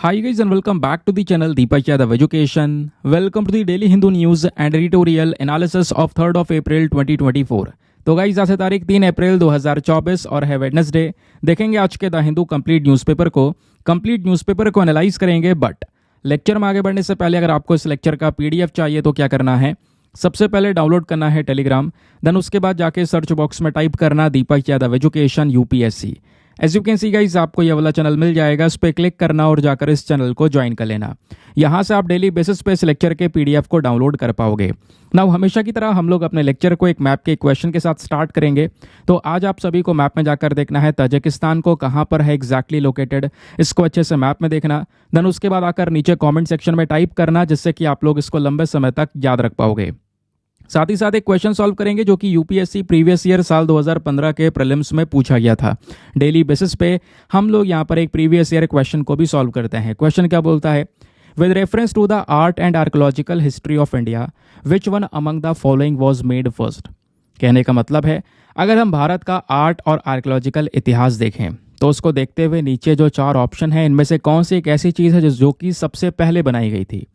Hi guys and welcome back to the channel Deepak Yadav Education. Welcome to the Daily Hindu News and Editorial Analysis of 3rd of April 2024. तो guys आज है तारीख 3 अप्रैल 2024 और है Wednesday. देखेंगे आज के द हिंदू कंप्लीट न्यूज़पेपर को एनालाइज करेंगे। बट लेक्चर में आगे बढ़ने से पहले अगर आपको इस लेक्चर का पीडीएफ चाहिए तो क्या करना है, सबसे पहले डाउनलोड करना है टेलीग्राम, देन उसके बाद जाके सर्च बॉक्स में टाइप करना Deepak Yadav education UPSC. As you can see guys आपको ये वाला चैनल मिल जाएगा, इस पर क्लिक करना और जाकर इस चैनल को ज्वाइन कर लेना। यहाँ से आप डेली बेसिस पे इस लेक्चर के पीडीएफ को डाउनलोड कर पाओगे। नाउ हमेशा की तरह हम लोग अपने लेक्चर को एक मैप के क्वेश्चन के साथ स्टार्ट करेंगे। तो आज आप सभी को मैप में जाकर देखना है ताजिकिस्तान को कहाँ पर है एग्जैक्टली लोकेटेड, इसको अच्छे से मैप में देखना। देन उसके बाद आकर नीचे कॉमेंट सेक्शन में टाइप करना, जिससे कि आप लोग इसको लंबे समय तक याद रख पाओगे। साथ ही साथ एक क्वेश्चन सॉल्व करेंगे जो कि यूपीएससी प्रीवियस ईयर साल 2015 के प्रीलिम्स में पूछा गया था। डेली बेसिस पे हम लोग यहाँ पर एक प्रीवियस ईयर क्वेश्चन को भी सॉल्व करते हैं। क्वेश्चन क्या बोलता है, with reference to the art and archaeological history of India which one among the following was made first. कहने का मतलब है अगर हम भारत का आर्ट और आर्कोलॉजिकल इतिहास देखें तो उसको देखते हुए नीचे जो 4 ऑप्शन है इनमें से कौन सी एक ऐसी चीज़ है जो कि सबसे पहले बनाई गई थी।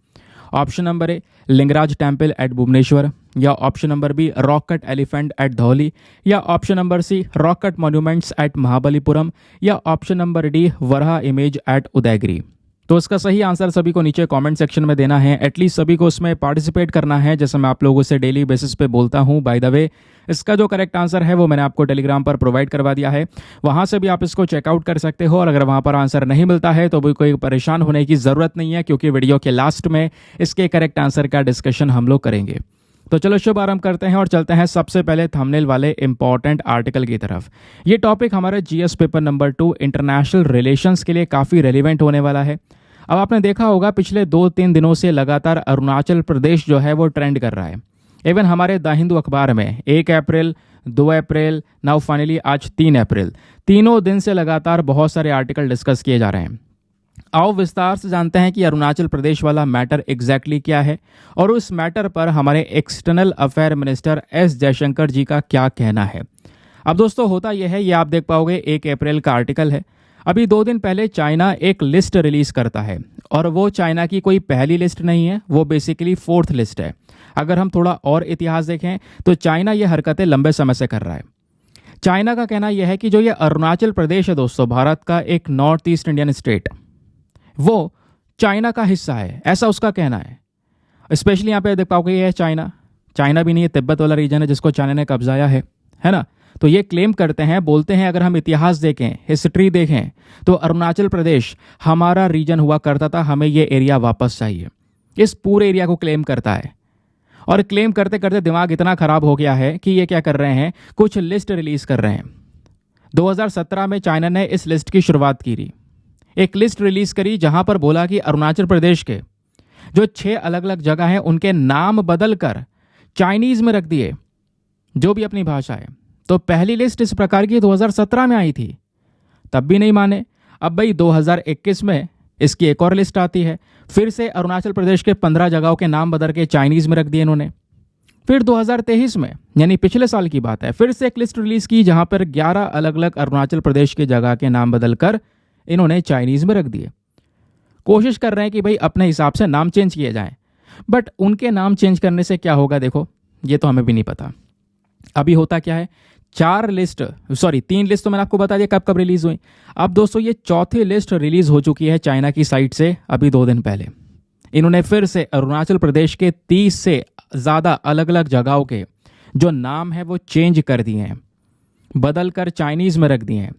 Option number A Lingaraj temple at Bhubaneswar, या option number B rock cut elephant at Dhauli, या option number C rock cut monuments at Mahabalipuram, या option number D Varaha image at Udayagiri. तो इसका सही आंसर सभी को नीचे कमेंट सेक्शन में देना है। एटलीस्ट सभी को उसमें पार्टिसिपेट करना है, जैसे मैं आप लोगों से डेली बेसिस पे बोलता हूँ। बाय द वे इसका जो करेक्ट आंसर है वो मैंने आपको टेलीग्राम पर प्रोवाइड करवा दिया है, वहाँ से भी आप इसको चेकआउट कर सकते हो। और अगर वहाँ पर आंसर नहीं मिलता है तो भी कोई परेशान होने की ज़रूरत नहीं है, क्योंकि वीडियो के लास्ट में इसके करेक्ट आंसर का डिस्कशन हम लोग करेंगे। तो चलो शुभ आरंभ करते हैं और चलते हैं सबसे पहले थंबनेल वाले इंपॉर्टेंट आर्टिकल की तरफ। ये टॉपिक हमारे GS paper number 2 international relations के लिए काफ़ी रेलिवेंट होने वाला है। अब आपने देखा होगा पिछले 2-3 दिनों से लगातार अरुणाचल प्रदेश जो है वो ट्रेंड कर रहा है। इवन हमारे द हिंदू अखबार में 1 अप्रैल, 2 अप्रैल, नाउ फाइनली आज 3 अप्रैल, तीनों दिन से लगातार बहुत सारे आर्टिकल डिस्कस किए जा रहे हैं। आओ विस्तार से जानते हैं कि अरुणाचल प्रदेश वाला मैटर एग्जैक्टली क्या है और उस मैटर पर हमारे external affair minister S Jaishankar ji का क्या कहना है। अब दोस्तों होता यह है, ये आप देख पाओगे 1 अप्रैल का आर्टिकल है। अभी 2 दिन पहले चाइना एक लिस्ट रिलीज करता है और वो चाइना की कोई पहली लिस्ट नहीं है, वो बेसिकली 4th लिस्ट है। अगर हम थोड़ा और इतिहास देखें तो चाइना ये हरकतें लंबे समय से कर रहा है। चाइना का कहना यह है कि जो ये अरुणाचल प्रदेश है दोस्तों, भारत का एक नॉर्थ ईस्ट इंडियन स्टेट, वो चाइना का हिस्सा है, ऐसा उसका कहना है। स्पेशली यहाँ पे देख पाओगे ये है चाइना भी नहीं है, तिब्बत वाला रीजन है जिसको चाइना ने कब्जाया है ना। तो ये क्लेम करते हैं, बोलते हैं अगर हम इतिहास देखें, हिस्ट्री देखें तो अरुणाचल प्रदेश हमारा रीजन हुआ करता था, हमें ये एरिया वापस चाहिए। इस पूरे एरिया को क्लेम करता है और क्लेम करते करते दिमाग इतना खराब हो गया है कि ये क्या कर रहे हैं, कुछ लिस्ट रिलीज कर रहे हैं। 2017 में चाइना ने इस लिस्ट की शुरुआत की थी, एक लिस्ट रिलीज करी जहां पर बोला कि अरुणाचल प्रदेश के जो 6 अलग अलग जगह हैं उनके नाम बदल कर चाइनीज में रख दिए, जो भी अपनी भाषा है। तो पहली लिस्ट इस प्रकार की 2017 में आई थी, तब भी नहीं माने। अब भाई 2021 में इसकी एक और लिस्ट आती है, फिर से अरुणाचल प्रदेश के 15 जगहों के नाम बदल के चाइनीज में रख दिए इन्होंने। फिर 2023 में, यानी पिछले साल की बात है, फिर से एक लिस्ट रिलीज की जहां पर 11 अलग अलग अरुणाचल प्रदेश की जगह के नाम बदलकर इन्होंने चाइनीज में रख दिए। कोशिश कर रहे हैं कि भाई अपने हिसाब से नाम चेंज किए जाएं, बट उनके नाम चेंज करने से क्या होगा देखो, ये तो हमें भी नहीं पता। अभी होता क्या है, 3 लिस्ट तो मैंने आपको बता दिया कब कब रिलीज हुई। अब दोस्तों ये 4थी लिस्ट रिलीज हो चुकी है चाइना की साइड से अभी 2 दिन पहले। इन्होंने फिर से अरुणाचल प्रदेश के 30 से ज़्यादा अलग अलग जगहों के जो नाम है वो चेंज कर दिए हैं, बदल कर चाइनीज़ में रख दिए हैं।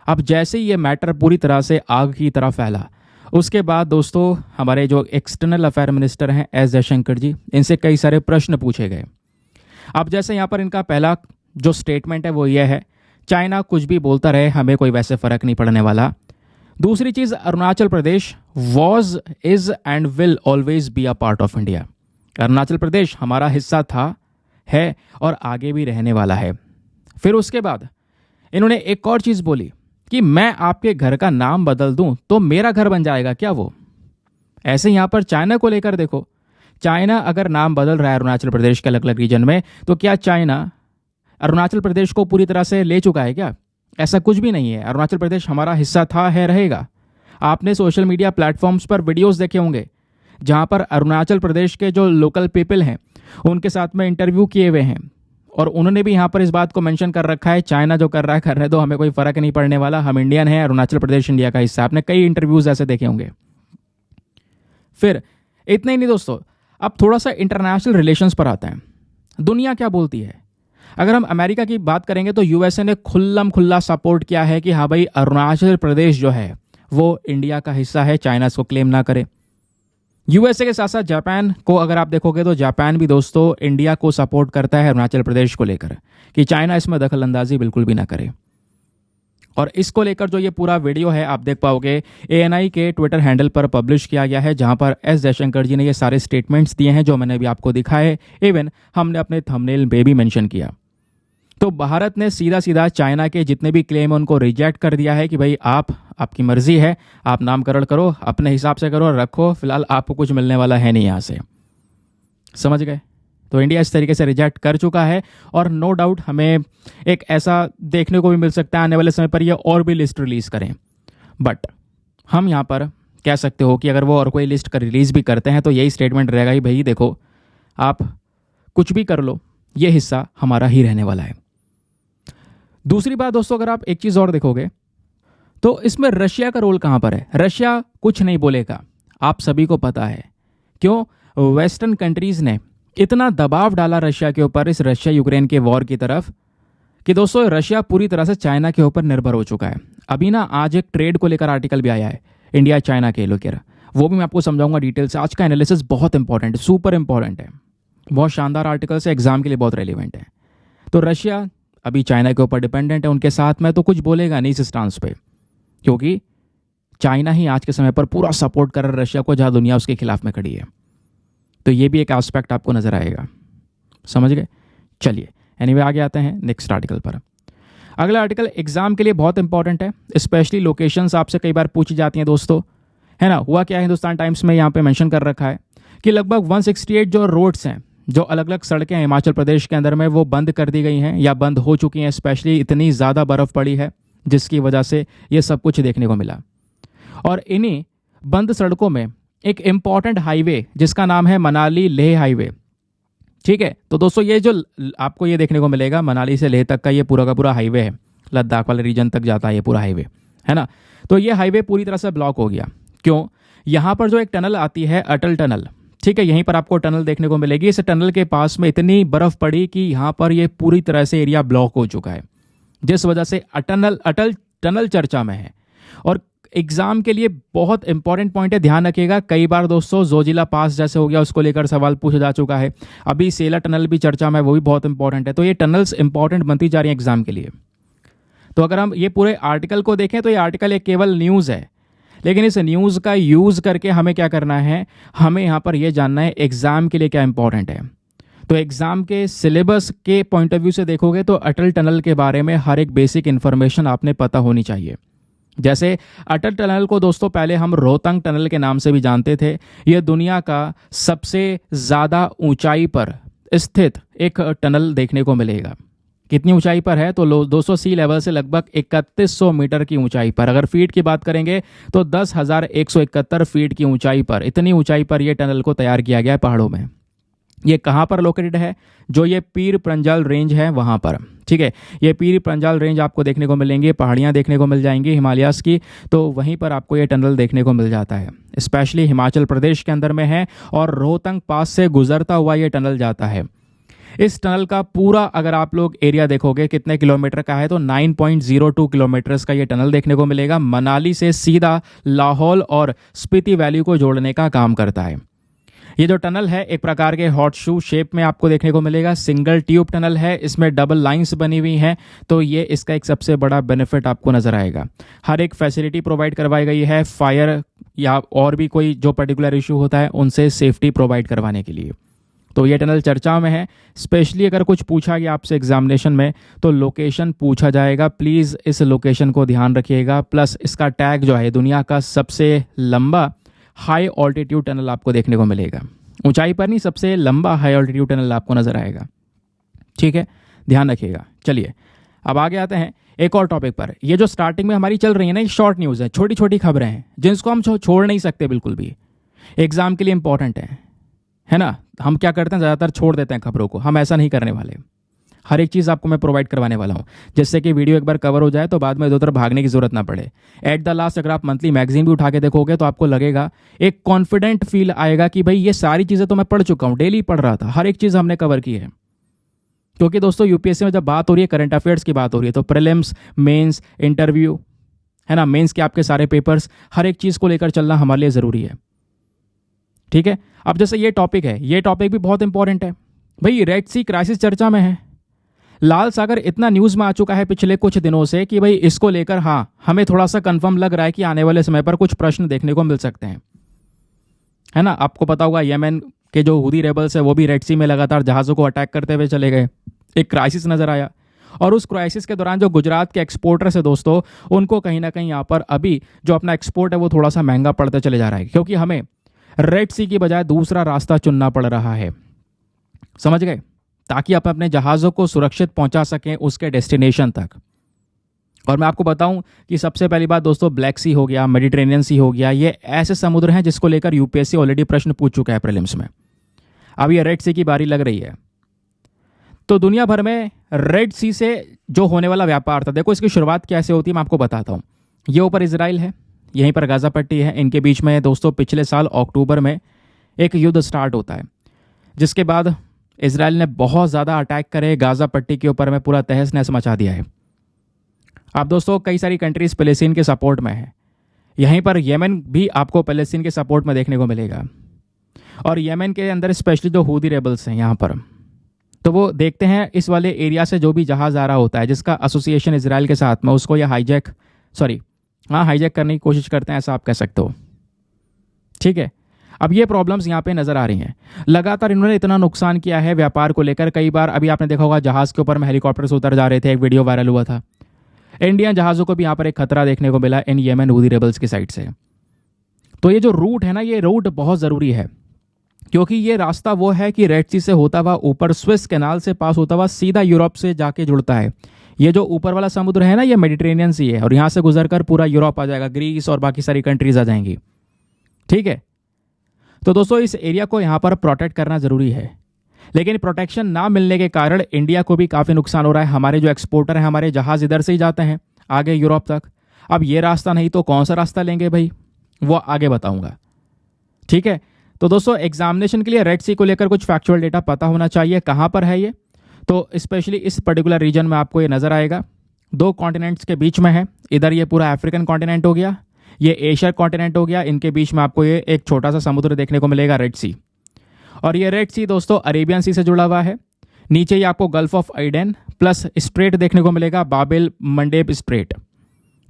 अब जैसे ही ये मैटर पूरी तरह से आग की तरह फैला, उसके बाद दोस्तों हमारे जो एक्सटर्नल अफेयर मिनिस्टर हैं एस जयशंकर जी, इनसे कई सारे प्रश्न पूछे गए। अब जैसे यहाँ पर इनका पहला जो स्टेटमेंट है वो ये है, चाइना कुछ भी बोलता रहे, हमें कोई वैसे फ़र्क नहीं पड़ने वाला। दूसरी चीज़, Arunachal Pradesh was, is and will always be a part of India. Arunachal Pradesh हमारा हिस्सा था, है और आगे भी रहने वाला है। फिर उसके बाद इन्होंने एक और चीज़ बोली कि मैं आपके घर का नाम बदल दूं तो मेरा घर बन जाएगा क्या वो। ऐसे यहाँ पर चाइना को लेकर देखो, चाइना अगर नाम बदल रहा है अरुणाचल प्रदेश के अलग अलग रीजन में, तो क्या चाइना अरुणाचल प्रदेश को पूरी तरह से ले चुका है क्या? ऐसा कुछ भी नहीं है। अरुणाचल प्रदेश हमारा हिस्सा था, है, रहेगा। आपने सोशल मीडिया प्लेटफॉर्म्स पर वीडियोस देखे होंगे जहां पर अरुणाचल प्रदेश के जो लोकल पीपल हैं उनके साथ में इंटरव्यू किए हुए हैं, और उन्होंने भी यहाँ पर इस बात को मेंशन कर रखा है, चाइना जो कर रहा है करने दो, हमें कोई फर्क नहीं पड़ने वाला, हम इंडियन हैं, अरुणाचल प्रदेश इंडिया का हिस्सा। आपने कई इंटरव्यूज ऐसे देखे होंगे। फिर इतना ही नहीं दोस्तों, अब थोड़ा सा इंटरनेशनल रिलेशंस पर आते हैं। दुनिया क्या बोलती है? अगर हम अमेरिका की बात करेंगे तो यूएसए ने खुल्लम खुल्ला सपोर्ट किया है कि हाँ भाई अरुणाचल प्रदेश जो है वो इंडिया का हिस्सा है, चाइना इसको क्लेम ना करे। यूएसए के साथ साथ जापान को अगर आप देखोगे तो जापान भी दोस्तों इंडिया को सपोर्ट करता है अरुणाचल प्रदेश को लेकर कि चाइना इसमें दखल अंदाजी बिल्कुल भी ना करे। और इसको लेकर जो ये पूरा वीडियो है आप देख पाओगे एएनआई के ट्विटर हैंडल पर पब्लिश किया गया है, जहां पर एस जयशंकर जी ने ये सारे स्टेटमेंट्स दिए हैं जो मैंने अभी आपको दिखाए, इवन हमने अपने थंबनेल में भी मेंशन किया। तो भारत ने सीधा सीधा चाइना के जितने भी क्लेम उनको रिजेक्ट कर दिया है कि भाई आपकी मर्जी है, आप नामकरण करो, अपने हिसाब से करो, रखो, फिलहाल आपको कुछ मिलने वाला है नहीं यहाँ से। समझ गए? तो इंडिया इस तरीके से रिजेक्ट कर चुका है, और नो डाउट हमें एक ऐसा देखने को भी मिल सकता है आने वाले समय पर ये और भी लिस्ट रिलीज करें। बट हम यहाँ पर कह सकते हो कि अगर वो और कोई लिस्ट का रिलीज भी करते हैं तो यही स्टेटमेंट रहेगा कि भाई देखो आप कुछ भी कर लो, ये हिस्सा हमारा ही रहने वाला है। दूसरी बात दोस्तों, अगर आप एक चीज़ और देखोगे तो इसमें रशिया का रोल कहाँ पर है? रशिया कुछ नहीं बोलेगा, आप सभी को पता है। क्यों? वेस्टर्न कंट्रीज़ ने इतना दबाव डाला रशिया के ऊपर इस रशिया यूक्रेन के वॉर की तरफ कि दोस्तों रशिया पूरी तरह से चाइना के ऊपर निर्भर हो चुका है। अभी ना आज एक ट्रेड को लेकर आर्टिकल भी आया है इंडिया चाइना के लेकर, वो भी मैं आपको समझाऊंगा डिटेल से। आज का एनालिसिस बहुत इंपॉर्टेंट है, सुपर इंपॉर्टेंट है, बहुत शानदार आर्टिकल से, एग्जाम के लिए बहुत रेलिवेंट है। तो रशिया अभी चाइना के ऊपर डिपेंडेंट है, उनके साथ में तो कुछ बोलेगा नहीं इस स्टांस पे, क्योंकि चाइना ही आज के समय पर पूरा सपोर्ट कर रहा है रशिया को, जहां दुनिया उसके खिलाफ में खड़ी है। तो ये भी एक एस्पेक्ट आपको नजर आएगा। समझ गए? चलिए एनीवे आगे आते हैं नेक्स्ट आर्टिकल पर। अगला आर्टिकल एग्जाम के लिए बहुत इंपॉर्टेंट है, स्पेशली लोकेशंस आपसे कई बार पूछी जाती हैं दोस्तों, है ना। हुआ क्या है, हिंदुस्तान टाइम्स में यहाँ पे मेंशन कर रखा है कि लगभग 168 जो रोड्स हैं, जो अलग अलग सड़कें हैं हिमाचल प्रदेश के अंदर में, वो बंद कर दी गई हैं या बंद हो चुकी हैं। स्पेशली इतनी ज़्यादा बर्फ़ पड़ी है जिसकी वजह से ये सब कुछ देखने को मिला। और इन्हीं बंद सड़कों में एक इम्पॉर्टेंट हाईवे जिसका नाम है मनाली लेह हाईवे, ठीक है। तो दोस्तों ये जो आपको ये देखने को मिलेगा मनाली से लेह तक का ये पूरा का पूरा हाईवे है, लद्दाख वाले रीजन तक जाता है ये पूरा हाईवे, है ना। तो ये हाईवे पूरी तरह से ब्लॉक हो गया। क्यों? यहाँ पर जो एक टनल आती है अटल टनल, ठीक है, यहीं पर आपको टनल देखने को मिलेगी। इस टनल के पास में इतनी बर्फ पड़ी कि यहाँ पर ये पूरी तरह से एरिया ब्लॉक हो चुका है, जिस वजह से अटल टनल चर्चा में है। और एग्जाम के लिए बहुत इंपॉर्टेंट पॉइंट है, ध्यान रखिएगा। कई बार दोस्तों जोजिला पास जैसे हो गया, उसको लेकर सवाल पूछा जा चुका है। अभी सेला टनल भी चर्चा में, वो भी बहुत इंपॉर्टेंट है। तो ये टनल्स इंपॉर्टेंट बनती जा रही है एग्जाम के लिए। तो अगर हम ये पूरे आर्टिकल को देखें तो ये आर्टिकल एक केवल न्यूज़ है, लेकिन इस न्यूज़ का यूज़ करके हमें क्या करना है, हमें यहाँ पर यह जानना है एग्जाम के लिए क्या इंपॉर्टेंट है। तो एग्जाम के सिलेबस के पॉइंट ऑफ व्यू से देखोगे तो अटल टनल के बारे में हर एक बेसिक इन्फॉर्मेशन आपने पता होनी चाहिए। जैसे अटल टनल को दोस्तों पहले हम रोहतांग टनल के नाम से भी जानते थे। यह दुनिया का सबसे ज़्यादा ऊंचाई पर स्थित एक टनल देखने को मिलेगा। कितनी ऊंचाई पर है? तो 200 सी लेवल से लगभग 3100 मीटर की ऊंचाई पर। अगर फीट की बात करेंगे तो 10,171 फीट की ऊंचाई पर, इतनी ऊंचाई पर यह टनल को तैयार किया गया है पहाड़ों में। ये कहाँ पर लोकेटेड है? जो ये पीर पंजाल रेंज है वहाँ पर, ठीक है। ये पीर पंजाल रेंज आपको देखने को मिलेंगे, पहाड़ियाँ देखने को मिल जाएंगी हिमालयास की, तो वहीं पर आपको ये टनल देखने को मिल जाता है। स्पेशली हिमाचल प्रदेश के अंदर में है और रोहतांग पास से गुजरता हुआ ये टनल जाता है। इस टनल का पूरा अगर आप लोग एरिया देखोगे कितने किलोमीटर का है, तो 9.02 किलोमीटर्स का ये टनल देखने को मिलेगा। मनाली से सीधा लाहौल और स्पीति वैली को जोड़ने का काम करता है। ये जो टनल है एक प्रकार के हॉट शू शेप में आपको देखने को मिलेगा। सिंगल ट्यूब टनल है, इसमें डबल लाइंस बनी हुई हैं, तो ये इसका एक सबसे बड़ा बेनिफिट आपको नजर आएगा। हर एक फैसिलिटी प्रोवाइड करवाई गई है, फायर या और भी कोई जो पर्टिकुलर इशू होता है उनसे सेफ्टी प्रोवाइड करवाने के लिए। तो ये टनल चर्चा में है। स्पेशली अगर कुछ पूछा गया आपसे एग्जामिनेशन में तो लोकेशन पूछा जाएगा, प्लीज़ इस लोकेशन को ध्यान रखिएगा। प्लस इसका टैग जो है दुनिया का सबसे लंबा हाई ऑल्टीट्यूड टनल आपको देखने को मिलेगा। ऊंचाई पर नहीं, सबसे लंबा हाई ऑल्टीट्यूड टनल आपको नजर आएगा, ठीक है, ध्यान रखिएगा। चलिए अब आगे आते हैं एक और टॉपिक पर। ये जो स्टार्टिंग में हमारी चल रही है ना, ये शॉर्ट न्यूज़ है, छोटी छोटी खबरें हैं जिसको हम छोड़ नहीं सकते बिल्कुल भी, एग्जाम के लिए इंपॉर्टेंट है ना। हम क्या करते हैं, ज़्यादातर छोड़ देते हैं खबरों को, हम ऐसा नहीं करने वाले। हर एक चीज़ आपको मैं प्रोवाइड करवाने वाला हूँ, जिससे कि वीडियो एक बार कवर हो जाए तो बाद में इधर उधर भागने की जरूरत ना पड़े। एट द लास्ट अगर आप मंथली मैगजीन भी उठा के देखोगे तो आपको लगेगा, एक कॉन्फिडेंट फील आएगा कि भाई ये सारी चीज़ें तो मैं पढ़ चुका हूँ, डेली पढ़ रहा था, हर एक चीज़ हमने कवर की है। क्योंकि दोस्तों यूपीएससी में जब बात हो रही है, करंट अफेयर्स की बात हो रही है, तो प्रीलिम्स, मेंस, इंटरव्यू, है ना, मेंस के आपके सारे पेपर्स, हर एक चीज़ को लेकर चलना हमारे लिए ज़रूरी है। ठीक है, अब जैसे ये टॉपिक है, ये टॉपिक भी बहुत इंपॉर्टेंट है भाई। रेड सी क्राइसिस चर्चा में है, लाल सागर इतना न्यूज़ में आ चुका है पिछले कुछ दिनों से कि भाई इसको लेकर हाँ हमें थोड़ा सा कंफर्म लग रहा है कि आने वाले समय पर कुछ प्रश्न देखने को मिल सकते हैं, है ना। आपको पता होगा येमेन के जो हुदी रेबल्स है वो भी रेड सी में लगातार जहाज़ों को अटैक करते हुए चले गए, एक क्राइसिस नज़र आया। और उस क्राइसिस के दौरान जो गुजरात के एक्सपोर्टर्स है दोस्तों, उनको कहीं ना कहीं यहाँ पर अभी जो अपना एक्सपोर्ट है वो थोड़ा सा महंगा पड़ते चले जा रहा है, क्योंकि हमें रेड सी की बजाय दूसरा रास्ता चुनना पड़ रहा है, समझ गए, ताकि आप अपने जहाज़ों को सुरक्षित पहुंचा सकें उसके डेस्टिनेशन तक। और मैं आपको बताऊं कि सबसे पहली बात दोस्तों, ब्लैक सी हो गया, मेडिटेरेनियन सी हो गया, ये ऐसे समुद्र हैं जिसको लेकर यूपीएससी ऑलरेडी प्रश्न पूछ चुका है प्रीलिम्स में। अब ये रेड सी की बारी लग रही है। तो दुनिया भर में रेड सी से जो होने वाला व्यापार था, देखो इसकी शुरुआत कैसे होती है मैं आपको बताता हूँ। ये ऊपर इजराइल है, यहीं पर गाज़ा पट्टी है, इनके बीच में दोस्तों पिछले साल अक्टूबर में एक युद्ध स्टार्ट होता है, जिसके बाद इजराइल ने बहुत ज़्यादा अटैक करे गाज़ा पट्टी के ऊपर में, पूरा तहस नहस मचा दिया है। अब दोस्तों कई सारी कंट्रीज़ पैलेस्टीन के सपोर्ट में है, यहीं पर येमेन भी आपको पैलेस्टीन के सपोर्ट में देखने को मिलेगा। और येमेन के अंदर स्पेशली जो हुदी रेबल्स हैं यहाँ पर, तो वो देखते हैं इस वाले एरिया से जो भी जहाज़ आ रहा होता है जिसका एसोसिएशन इजराइल के साथ में, उसको या हाईजैक करने की कोशिश करते हैं, ऐसा आप कह सकते हो। ठीक है, अब ये प्रॉब्लम्स यहाँ पे नज़र आ रही हैं। लगातार इन्होंने इतना नुकसान किया है व्यापार को लेकर, कई बार अभी आपने देखा होगा जहाज़ के ऊपर में हेलीकॉप्टर से उतर जा रहे थे, एक वीडियो वायरल हुआ था। इंडियन जहाज़ों को भी यहाँ पर एक खतरा देखने को मिला इन येमेन हुदी रेबल्स की साइड से। तो ये जो रूट है ना, ये रूट बहुत ज़रूरी है, क्योंकि ये रास्ता वो है कि रेड सी से होता हुआ ऊपर स्विस कैनाल से पास होता हुआ सीधा यूरोप से जाके जुड़ता है। ये जो ऊपर वाला समुद्र है ना, ये मेडिटेरेनियन सी है, और यहाँ से गुजरकर पूरा यूरोप आ जाएगा, ग्रीस और बाकी सारी कंट्रीज आ जाएंगी। ठीक है, तो दोस्तों इस एरिया को यहाँ पर प्रोटेक्ट करना ज़रूरी है, लेकिन प्रोटेक्शन ना मिलने के कारण इंडिया को भी काफ़ी नुकसान हो रहा है। हमारे जो एक्सपोर्टर हैं, हमारे जहाज़ इधर से ही जाते हैं आगे यूरोप तक। अब ये रास्ता नहीं तो कौन सा रास्ता लेंगे भाई, वो आगे बताऊँगा। ठीक है, तो दोस्तों एग्जामिनेशन के लिए रेड सी को लेकर कुछ फैक्चुअल डेटा पता होना चाहिए, कहाँ पर है ये। तो स्पेशली इस पर्टिकुलर रीजन में आपको ये नज़र आएगा, दो कॉन्टिनेंट्स के बीच में है। इधर ये पूरा अफ्रीकन कॉन्टिनेंट हो गया, ये एशिया कॉन्टिनेंट हो गया, इनके बीच में आपको ये एक छोटा सा समुद्र देखने को मिलेगा, रेड सी। और ये रेड सी दोस्तों अरेबियन सी से जुड़ा हुआ है। नीचे ये आपको gulf of Aden plus straight देखने को मिलेगा, बाबेल मंडेब स्ट्रेट।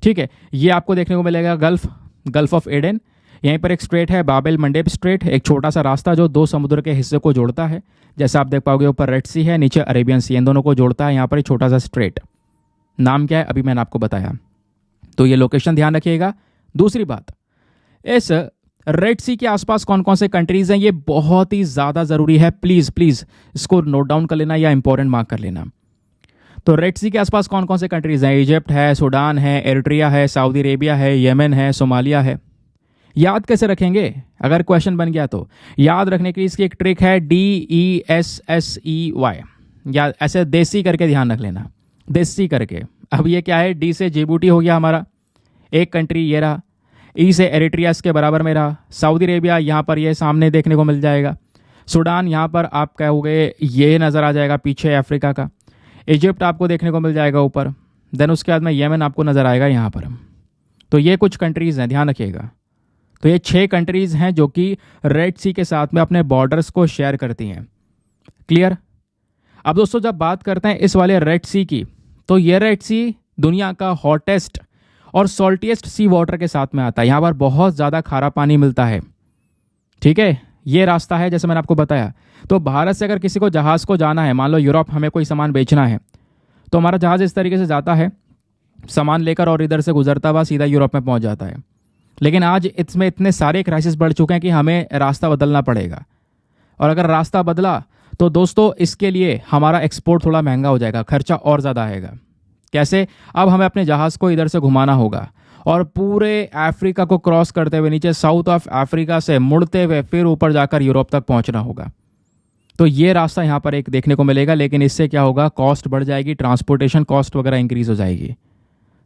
ठीक है, ये आपको देखने को मिलेगा गल्फ ऑफ एडन, यहीं पर एक स्ट्रेट है बाबेल मंडेब स्ट्रेट, एक छोटा सा रास्ता जो दो समुद्र के हिस्से को जोड़ता है। जैसे आप देख पाओगे ऊपर रेड सी है, नीचे अरेबियन सी, इन दोनों को जोड़ता है यहाँ पर एक छोटा सा स्ट्रेट। नाम क्या है अभी मैंने आपको बताया, तो ये लोकेशन ध्यान रखिएगा। दूसरी बात, इस रेड सी के आसपास कौन कौन से कंट्रीज हैं ये बहुत ही ज़्यादा ज़रूरी है, प्लीज़ प्लीज़ इसको नोट डाउन कर लेना या इंपॉर्टेंट मार्क कर लेना। तो रेड सी के आसपास कौन कौन से कंट्रीज हैं, इजिप्ट है, सूडान है, एरिट्रिया है, सऊदी अरेबिया है, येमेन है, सोमालिया है। याद कैसे रखेंगे, अगर क्वेश्चन बन गया तो याद रखने के लिए इसकी एक ट्रिक है, DESSEY, या ऐसे देसी करके ध्यान रख लेना, देसी करके। अब ये क्या है, डी से जिबूटी हो गया हमारा एक कंट्री, ये रहा। ई से एरिट्रिया के बराबर में रहा। सऊदी अरेबिया यहाँ पर ये सामने देखने को मिल जाएगा। सूडान यहाँ पर आप कहोगे ये नज़र आ जाएगा पीछे अफ्रीका का। इजिप्ट आपको देखने को मिल जाएगा ऊपर, देन उसके बाद में येमेन आपको नज़र आएगा यहाँ पर। तो ये कुछ कंट्रीज़ हैं, ध्यान रखिएगा। तो ये 6 कंट्रीज़ हैं जो कि रेड सी के साथ में अपने बॉर्डर्स को शेयर करती हैं। क्लियर। अब दोस्तों जब बात करते हैं इस वाले रेड सी की, तो ये रेड सी दुनिया का हॉटेस्ट और सॉल्टिएस्ट सी वाटर के साथ में आता है। यहाँ पर बहुत ज़्यादा खारा पानी मिलता है। ठीक है, ये रास्ता है जैसे मैंने आपको बताया। तो भारत से अगर किसी को जहाज़ को जाना है, मान लो यूरोप हमें कोई सामान बेचना है, तो हमारा जहाज़ इस तरीके से जाता है, सामान लेकर और इधर से गुजरता हुआ सीधा यूरोप में पहुँच जाता है। लेकिन आज इसमें इतने सारे क्राइसिस बढ़ चुके हैं कि हमें रास्ता बदलना पड़ेगा। और अगर रास्ता बदला तो दोस्तों इसके लिए हमारा एक्सपोर्ट थोड़ा महंगा हो जाएगा, खर्चा और ज़्यादा आएगा। कैसे? अब हमें अपने जहाज़ को इधर से घुमाना होगा और पूरे अफ्रीका को क्रॉस करते हुए नीचे साउथ ऑफ अफ्रीका से मुड़ते हुए फिर ऊपर जाकर यूरोप तक पहुंचना होगा। तो ये रास्ता यहाँ पर एक देखने को मिलेगा, लेकिन इससे क्या होगा, कॉस्ट बढ़ जाएगी, ट्रांसपोर्टेशन कॉस्ट वगैरह इंक्रीज हो जाएगी।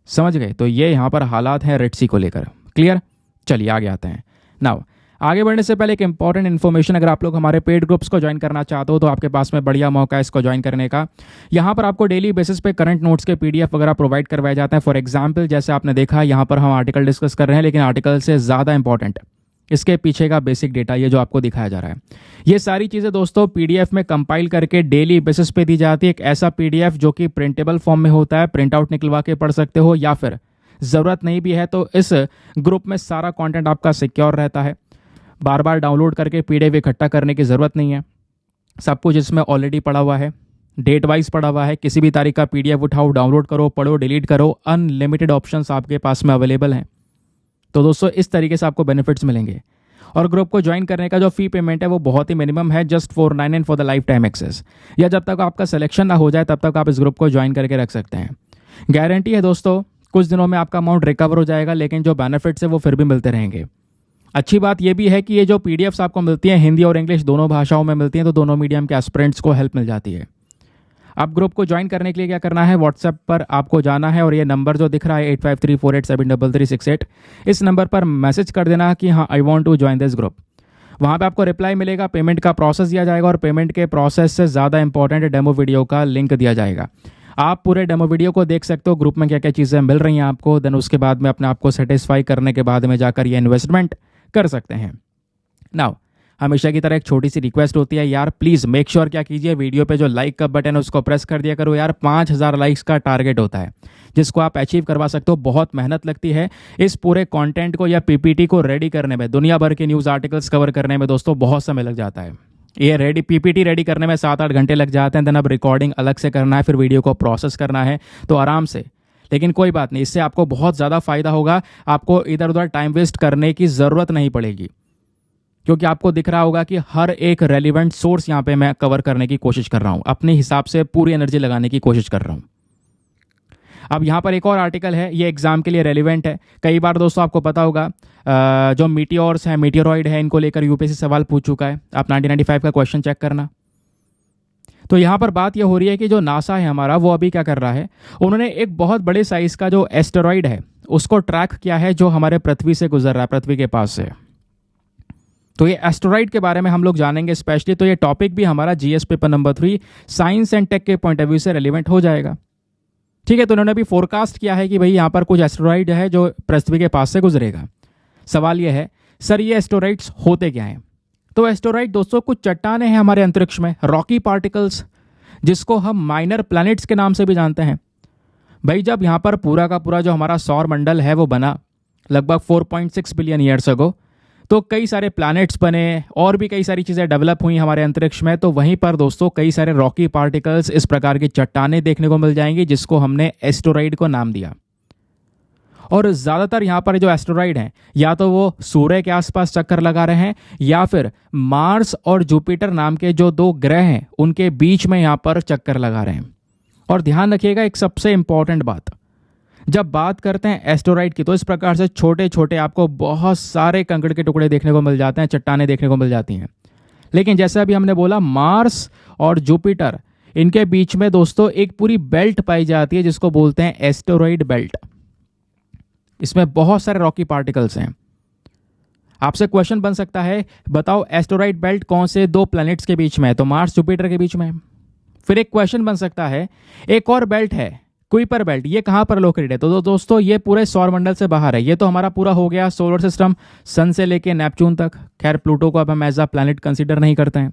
समझ गए? तो ये यहाँ पर हालात हैं रेड सी को लेकर। क्लियर? चलिए आगे आते हैं। नाउ आगे बढ़ने से पहले एक इंपॉर्टेंट इन्फॉर्मेशन, अगर आप लोग हमारे पेड ग्रुप्स को ज्वाइन करना चाहते हो तो आपके पास में बढ़िया मौका है इसको ज्वाइन करने का। यहाँ पर आपको डेली बेसिस पे करंट नोट्स के पीडीएफ वगैरह प्रोवाइड करवाए जाते हैं। फॉर एग्जांपल जैसे आपने देखा यहाँ पर हम आर्टिकल डिस्कस कर रहे हैं, लेकिन आर्टिकल से ज़्यादा इंपॉर्टेंट इसके पीछे का बेसिक डेटा, ये जो आपको दिखाया जा रहा है, ये सारी चीज़ें दोस्तों पीडीएफ में कंपाइल करके डेली बेसिस पे दी जाती है। एक ऐसा पीडीएफ जो कि प्रिंटेबल फॉर्म में होता है, प्रिंट आउट निकलवा के पढ़ सकते हो, या फिर ज़रूरत नहीं भी है तो इस ग्रुप में सारा कंटेंट आपका सिक्योर रहता है। बार बार डाउनलोड करके पीडीएफ इकट्ठा करने की ज़रूरत नहीं है, सब कुछ इसमें ऑलरेडी पड़ा हुआ है, डेट वाइज पड़ा हुआ है। किसी भी तारीख का पीडीएफ उठाओ, डाउनलोड करो, पढ़ो, डिलीट करो, अनलिमिटेड ऑप्शंस आपके पास में अवेलेबल हैं। तो दोस्तों इस तरीके से आपको बेनिफिट्स मिलेंगे। और ग्रुप को ज्वाइन करने का जो फी पेमेंट है वो बहुत ही मिनिमम है, just $499 for the lifetime access. या जब तक आपका सिलेक्शन ना हो जाए तब तक आप इस ग्रुप को ज्वाइन करके रख सकते हैं। गारंटी है दोस्तों कुछ दिनों में आपका अमाउंट रिकवर हो जाएगा, लेकिन जो बेनिफिट्स है वो फिर भी मिलते रहेंगे। अच्छी बात यह भी है कि ये जो पीडीएफ्स आपको मिलती हैं हिंदी और इंग्लिश दोनों भाषाओं में मिलती हैं, तो दोनों मीडियम के एस्पिरेंट्स को हेल्प मिल जाती है। आप ग्रुप को ज्वाइन करने के लिए क्या करना है, व्हाट्सएप पर आपको जाना है और ये नंबर जो दिख रहा है 8534873368, इस नंबर पर मैसेज कर देना कि हाँ I want to join this group. वहाँ पे आपको रिप्लाई मिलेगा, पेमेंट का प्रोसेस दिया जाएगा और पेमेंट के प्रोसेस से ज़्यादा इंपॉर्टेंट डेमो वीडियो का लिंक दिया जाएगा। आप पूरे डेमो वीडियो को देख सकते हो, ग्रुप में क्या क्या चीज़ें मिल रही हैं आपको, देन उसके बाद में अपने आप को सेटिस्फाई करने के बाद में जाकर ये इन्वेस्टमेंट कर सकते हैं। नाउ हमेशा की तरह एक छोटी सी रिक्वेस्ट होती है यार, प्लीज़ मेक श्योर क्या कीजिए, वीडियो पे जो लाइक का बटन है उसको प्रेस कर दिया करो यार। 5000 लाइक्स का टारगेट होता है जिसको आप अचीव करवा सकते हो। बहुत मेहनत लगती है इस पूरे कंटेंट को या पीपीटी को रेडी करने में, दुनिया भर के न्यूज़ आर्टिकल्स कवर करने में दोस्तों बहुत समय लग जाता है। ये पीपीटी रेडी करने में 7-8 घंटे लग जाते हैं। देन अब रिकॉर्डिंग अलग से करना है, फिर वीडियो को प्रोसेस करना है, तो आराम से। लेकिन कोई बात नहीं, इससे आपको बहुत ज़्यादा फायदा होगा। आपको इधर उधर टाइम वेस्ट करने की ज़रूरत नहीं पड़ेगी, क्योंकि आपको दिख रहा होगा कि हर एक रेलिवेंट सोर्स यहाँ पे मैं कवर करने की कोशिश कर रहा हूँ, अपने हिसाब से पूरी एनर्जी लगाने की कोशिश कर रहा हूँ। अब यहाँ पर एक और आर्टिकल है, ये एग्जाम के लिए रेलिवेंट है। कई बार दोस्तों आपको पता होगा जो मीटियोर्स हैं, मीटियोरॉइड है, इनको लेकर यूपीएससी सवाल पूछ चुका है। आप 1995 का क्वेश्चन चेक करना। तो यहाँ पर बात यह हो रही है कि जो नासा है हमारा, वो अभी क्या कर रहा है, उन्होंने एक बहुत बड़े साइज का जो एस्टेरॉइड है उसको ट्रैक किया है जो हमारे पृथ्वी से गुजर रहा है, पृथ्वी के पास से। तो ये एस्टेरॉइड के बारे में हम लोग जानेंगे स्पेशली। तो ये टॉपिक भी हमारा GS paper number 3 science and tech के पॉइंट ऑफ व्यू से रेलिवेंट हो जाएगा। ठीक है, तो उन्होंने अभी फोरकास्ट किया है कि भाई यहाँ पर कुछ एस्टेरॉइड है जो पृथ्वी के पास से गुजरेगा। सवाल यह है सर ये एस्टेरॉइड्स होते क्या हैं? तो एस्टेरॉइड दोस्तों कुछ चट्टानें हैं हमारे अंतरिक्ष में, रॉकी पार्टिकल्स, जिसको हम माइनर प्लैनेट्स के नाम से भी जानते हैं। भाई जब यहाँ पर पूरा का पूरा जो हमारा सौर मंडल है वो बना लगभग 4.6 बिलियन ईयर्स अगो, तो कई सारे प्लैनेट्स बने और भी कई सारी चीज़ें डेवलप हुई हमारे अंतरिक्ष में। तो वहीं पर दोस्तों कई सारे रॉकी पार्टिकल्स, इस प्रकार की चट्टानें देखने को मिल जाएंगी, जिसको हमने एस्टेरॉइड को नाम दिया। और ज़्यादातर यहाँ पर जो एस्टेरॉइड हैं या तो वो सूर्य के आसपास चक्कर लगा रहे हैं, या फिर मार्स और जुपिटर नाम के जो 2 ग्रह हैं उनके बीच में यहाँ पर चक्कर लगा रहे हैं। और ध्यान रखिएगा एक सबसे इंपॉर्टेंट बात, जब बात करते हैं एस्टेरॉइड की, तो इस प्रकार से छोटे छोटे आपको बहुत सारे कंकड़ के टुकड़े देखने को मिल जाते हैं, चट्टानें देखने को मिल जाती हैं। लेकिन जैसे अभी हमने बोला मार्स और जुपिटर, इनके बीच में दोस्तों एक पूरी बेल्ट पाई जाती है जिसको बोलते हैं एस्टेरॉइड बेल्ट। इसमें बहुत सारे रॉकी पार्टिकल्स हैं। आपसे क्वेश्चन बन सकता है बताओ एस्टेरॉइड बेल्ट कौन से 2 प्लैनेट्स के बीच में है? तो मार्स जुपिटर के बीच में। फिर एक क्वेश्चन बन सकता है एक और बेल्ट है कुइपर बेल्ट, ये कहां पर लोकेटेड है? तो दोस्तों ये पूरे सौर मंडल से बाहर है। ये तो हमारा पूरा हो गया सोलर सिस्टम, सन से लेके नेपच्यून तक। खैर प्लूटो को अब हम एज अ प्लैनेट कंसीडर नहीं करते हैं।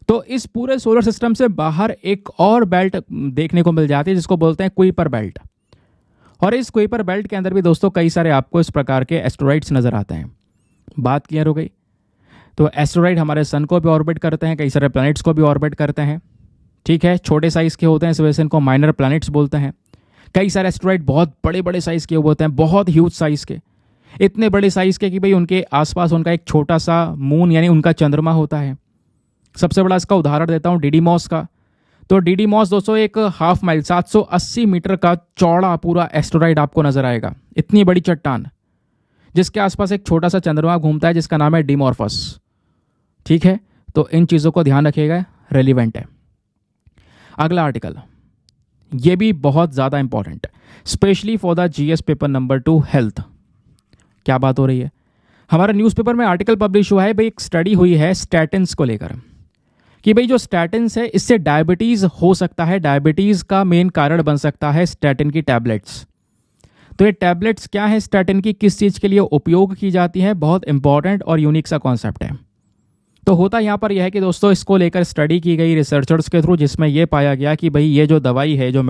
तो इस पूरे सोलर सिस्टम से बाहर एक और बेल्ट देखने को मिल जाती है जिसको बोलते हैं कुइपर बेल्ट। और इस कुइपर बेल्ट के अंदर भी दोस्तों कई सारे आपको इस प्रकार के एस्टेरॉइड्स नजर आते हैं। बात क्लियर हो गई? तो एस्टेरॉइड हमारे सन को भी ऑर्बिट करते हैं, कई सारे प्लैनेट्स को भी ऑर्बिट करते हैं। ठीक है, छोटे साइज के होते हैं, इस वजह से इनको माइनर प्लैनेट्स बोलते हैं। कई सारे एस्टेरॉइड बहुत बड़े बड़े साइज के होते हैं, बहुत ह्यूज साइज के, इतने बड़े साइज के कि भाई उनके आसपास उनका एक छोटा सा मून यानी उनका चंद्रमा होता है। सबसे बड़ा इसका उदाहरण देता हूँ डिडीमॉस का। तो डीडीमॉस दोस्तों एक हाफ माइल 780 मीटर का चौड़ा पूरा एस्टेरॉइड आपको नजर आएगा, इतनी बड़ी चट्टान जिसके आसपास एक छोटा सा चंद्रमा घूमता है जिसका नाम है डिमॉर्फस। ठीक है, तो इन चीज़ों को ध्यान रखिएगा, रेलिवेंट है। अगला आर्टिकल, ये भी बहुत ज़्यादा important, specially for the GS paper number 2 health. क्या बात हो रही है, हमारे न्यूज़पेपर में आर्टिकल पब्लिश हुआ है भाई, एक स्टडी हुई है स्टैटिन्स को लेकर कि भाई जो स्टैटिन्स है इससे डायबिटीज़ हो सकता है, डायबिटीज़ का मेन कारण बन सकता है स्टैटिन की टैबलेट्स। तो ये टैबलेट्स क्या है, स्टैटिन की किस चीज़ के लिए उपयोग की जाती है, बहुत इंपॉर्टेंट और यूनिक सा कॉन्सेप्ट है। तो होता यहाँ पर यह है कि दोस्तों इसको लेकर स्टडी की गई रिसर्चर्स के थ्रू, जिसमें यह पाया गया कि भाई ये जो दवाई है, जो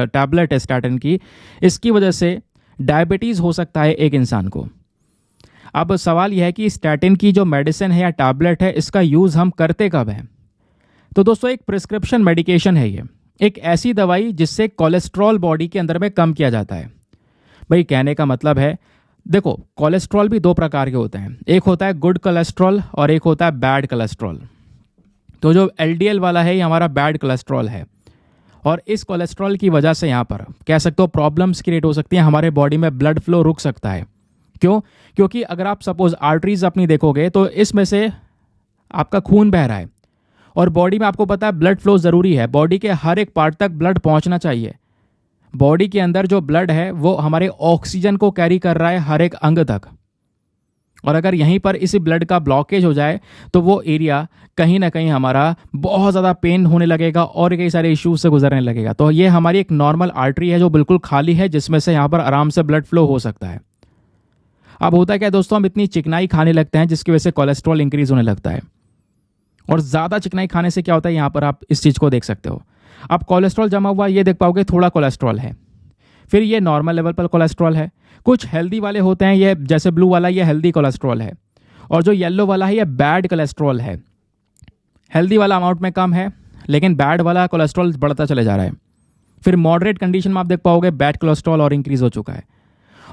टैबलेट है स्टैटिन की, इसकी वजह से डायबिटीज़ हो सकता है एक इंसान को। अब सवाल यह है कि स्टैटिन की जो मेडिसिन है या टैबलेट है, इसका यूज़ हम करते कब है। तो दोस्तों एक प्रिस्क्रिप्शन मेडिकेशन है ये, एक ऐसी दवाई जिससे कोलेस्ट्रॉल बॉडी के अंदर में कम किया जाता है। भाई कहने का मतलब है, देखो कोलेस्ट्रॉल भी दो प्रकार के होते हैं, एक होता है गुड कोलेस्ट्रॉल और एक होता है बैड कोलेस्ट्रॉल। तो जो एलडीएल वाला है ये हमारा बैड कोलेस्ट्रॉल है, और इस कोलेस्ट्रॉल की वजह से यहाँ पर कह सकते हो प्रॉब्लम्स क्रिएट हो सकती हैं, हमारे बॉडी में ब्लड फ्लो रुक सकता है। क्यों? क्योंकि अगर आप सपोज आर्टरीज अपनी देखोगे तो इसमें से आपका खून बह रहा है, और बॉडी में आपको पता है ब्लड फ्लो ज़रूरी है, बॉडी के हर एक पार्ट तक ब्लड पहुँचना चाहिए। बॉडी के अंदर जो ब्लड है वो हमारे ऑक्सीजन को कैरी कर रहा है हर एक अंग तक, और अगर यहीं पर इसी ब्लड का ब्लॉकेज हो जाए तो वो एरिया कहीं ना कहीं हमारा बहुत ज़्यादा पेन होने लगेगा और कई सारे इश्यूज से गुजरने लगेगा। तो ये हमारी एक नॉर्मल आर्टरी है जो बिल्कुल खाली है, जिसमें से यहाँ पर आराम से ब्लड फ्लो हो सकता है। अब होता है क्या दोस्तों, हम इतनी चिकनाई खाने लगते हैं जिसकी वजह से कोलेस्ट्रॉल इंक्रीज होने लगता है, और ज़्यादा चिकनाई खाने से क्या होता है, यहाँ पर आप इस चीज़ को देख सकते हो। अब कोलेस्ट्रॉल जमा हुआ ये देख पाओगे, थोड़ा कोलेस्ट्रॉल है, फिर ये नॉर्मल लेवल पर कोलेस्ट्रॉल है। कुछ हेल्दी वाले होते हैं, ये जैसे ब्लू वाला ये हेल्दी कोलेस्ट्रॉल है, और जो येलो वाला है ये बैड कोलेस्ट्रॉल है। हेल्दी वाला अमाउंट में कम है, लेकिन बैड वाला कोलेस्ट्रॉल बढ़ता चले जा रहा है। फिर मॉडरेट कंडीशन में आप देख पाओगे बैड कोलेस्ट्रॉल और इंक्रीज हो चुका है,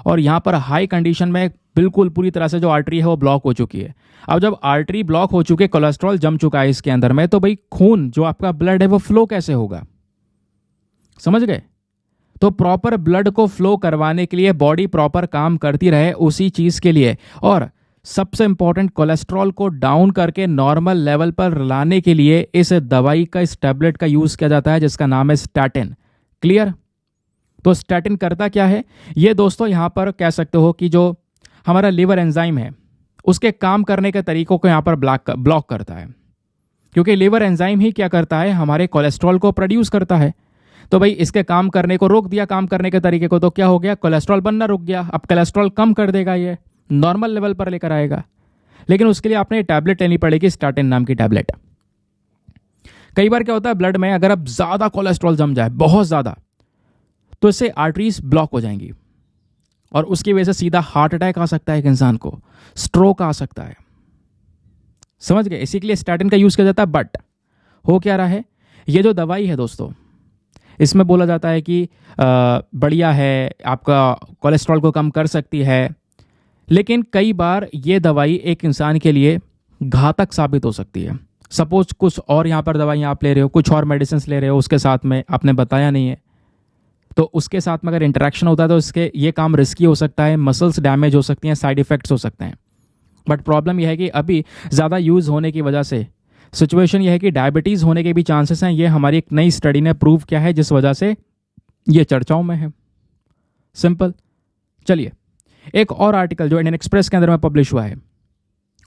और यहाँ पर हाई कंडीशन में बिल्कुल पूरी तरह से जो आर्टरी है वो ब्लॉक हो चुकी है। अब जब आर्टरी ब्लॉक हो चुकी है, कोलेस्ट्रॉल जम चुका है इसके अंदर में, तो भाई खून जो आपका ब्लड है वो फ्लो कैसे होगा, समझ गए। तो प्रॉपर ब्लड को फ्लो करवाने के लिए बॉडी प्रॉपर काम करती रहे उसी चीज़ के लिए, और सबसे इंपॉर्टेंट कोलेस्ट्रॉल को डाउन करके नॉर्मल लेवल पर लाने के लिए इस दवाई का, इस टैबलेट का यूज़ किया जाता है जिसका नाम है स्टैटिन। क्लियर? तो स्टैटिन करता क्या है ये दोस्तों, यहाँ पर कह सकते हो कि जो हमारा लिवर एंजाइम है उसके काम करने के तरीकों को यहाँ पर ब्लॉक करता है, क्योंकि लिवर एंजाइम ही क्या करता है, हमारे कोलेस्ट्रॉल को प्रोड्यूस करता है। तो भाई इसके काम करने को रोक दिया, काम करने के तरीके को, तो क्या हो गया, कोलेस्ट्रॉल बनना रुक गया। अब कोलेस्ट्रॉल कम कर देगा, ये नॉर्मल लेवल पर लेकर आएगा, लेकिन उसके लिए आपने टैबलेट लेनी पड़ेगी, स्टैटिन नाम की टैबलेट। कई बार क्या होता है ब्लड में अगर अब ज़्यादा कोलेस्ट्रॉल जम जाए, बहुत ज़्यादा, तो इससे आर्टरीज ब्लॉक हो जाएंगी, और उसकी वजह से सीधा हार्ट अटैक आ सकता है, एक इंसान को स्ट्रोक आ सकता है। समझ गए? इसी के लिए स्टैटिन का यूज़ किया जाता है। बट हो क्या रहा है, ये जो दवाई है दोस्तों, इसमें बोला जाता है कि बढ़िया है, आपका कोलेस्ट्रॉल को कम कर सकती है, लेकिन कई बार ये दवाई एक इंसान के लिए घातक साबित हो सकती है। सपोज कुछ और यहाँ पर दवाइयाँ आप ले रहे हो, कुछ और मेडिसिन ले रहे हो, उसके साथ में आपने बताया नहीं है, तो उसके साथ में अगर इंटरेक्शन होता है तो इसके ये काम रिस्की हो सकता है, मसल्स डैमेज हो सकती हैं, साइड इफ़ेक्ट्स हो सकते हैं। बट प्रॉब्लम यह है कि अभी ज़्यादा यूज़ होने की वजह से सिचुएशन यह है कि डायबिटीज़ होने के भी चांसेस हैं। ये हमारी एक नई स्टडी ने प्रूव किया है, जिस वजह से ये चर्चाओं में है। सिंपल। चलिए एक और आर्टिकल जो इंडियन एक्सप्रेस के अंदर में पब्लिश हुआ है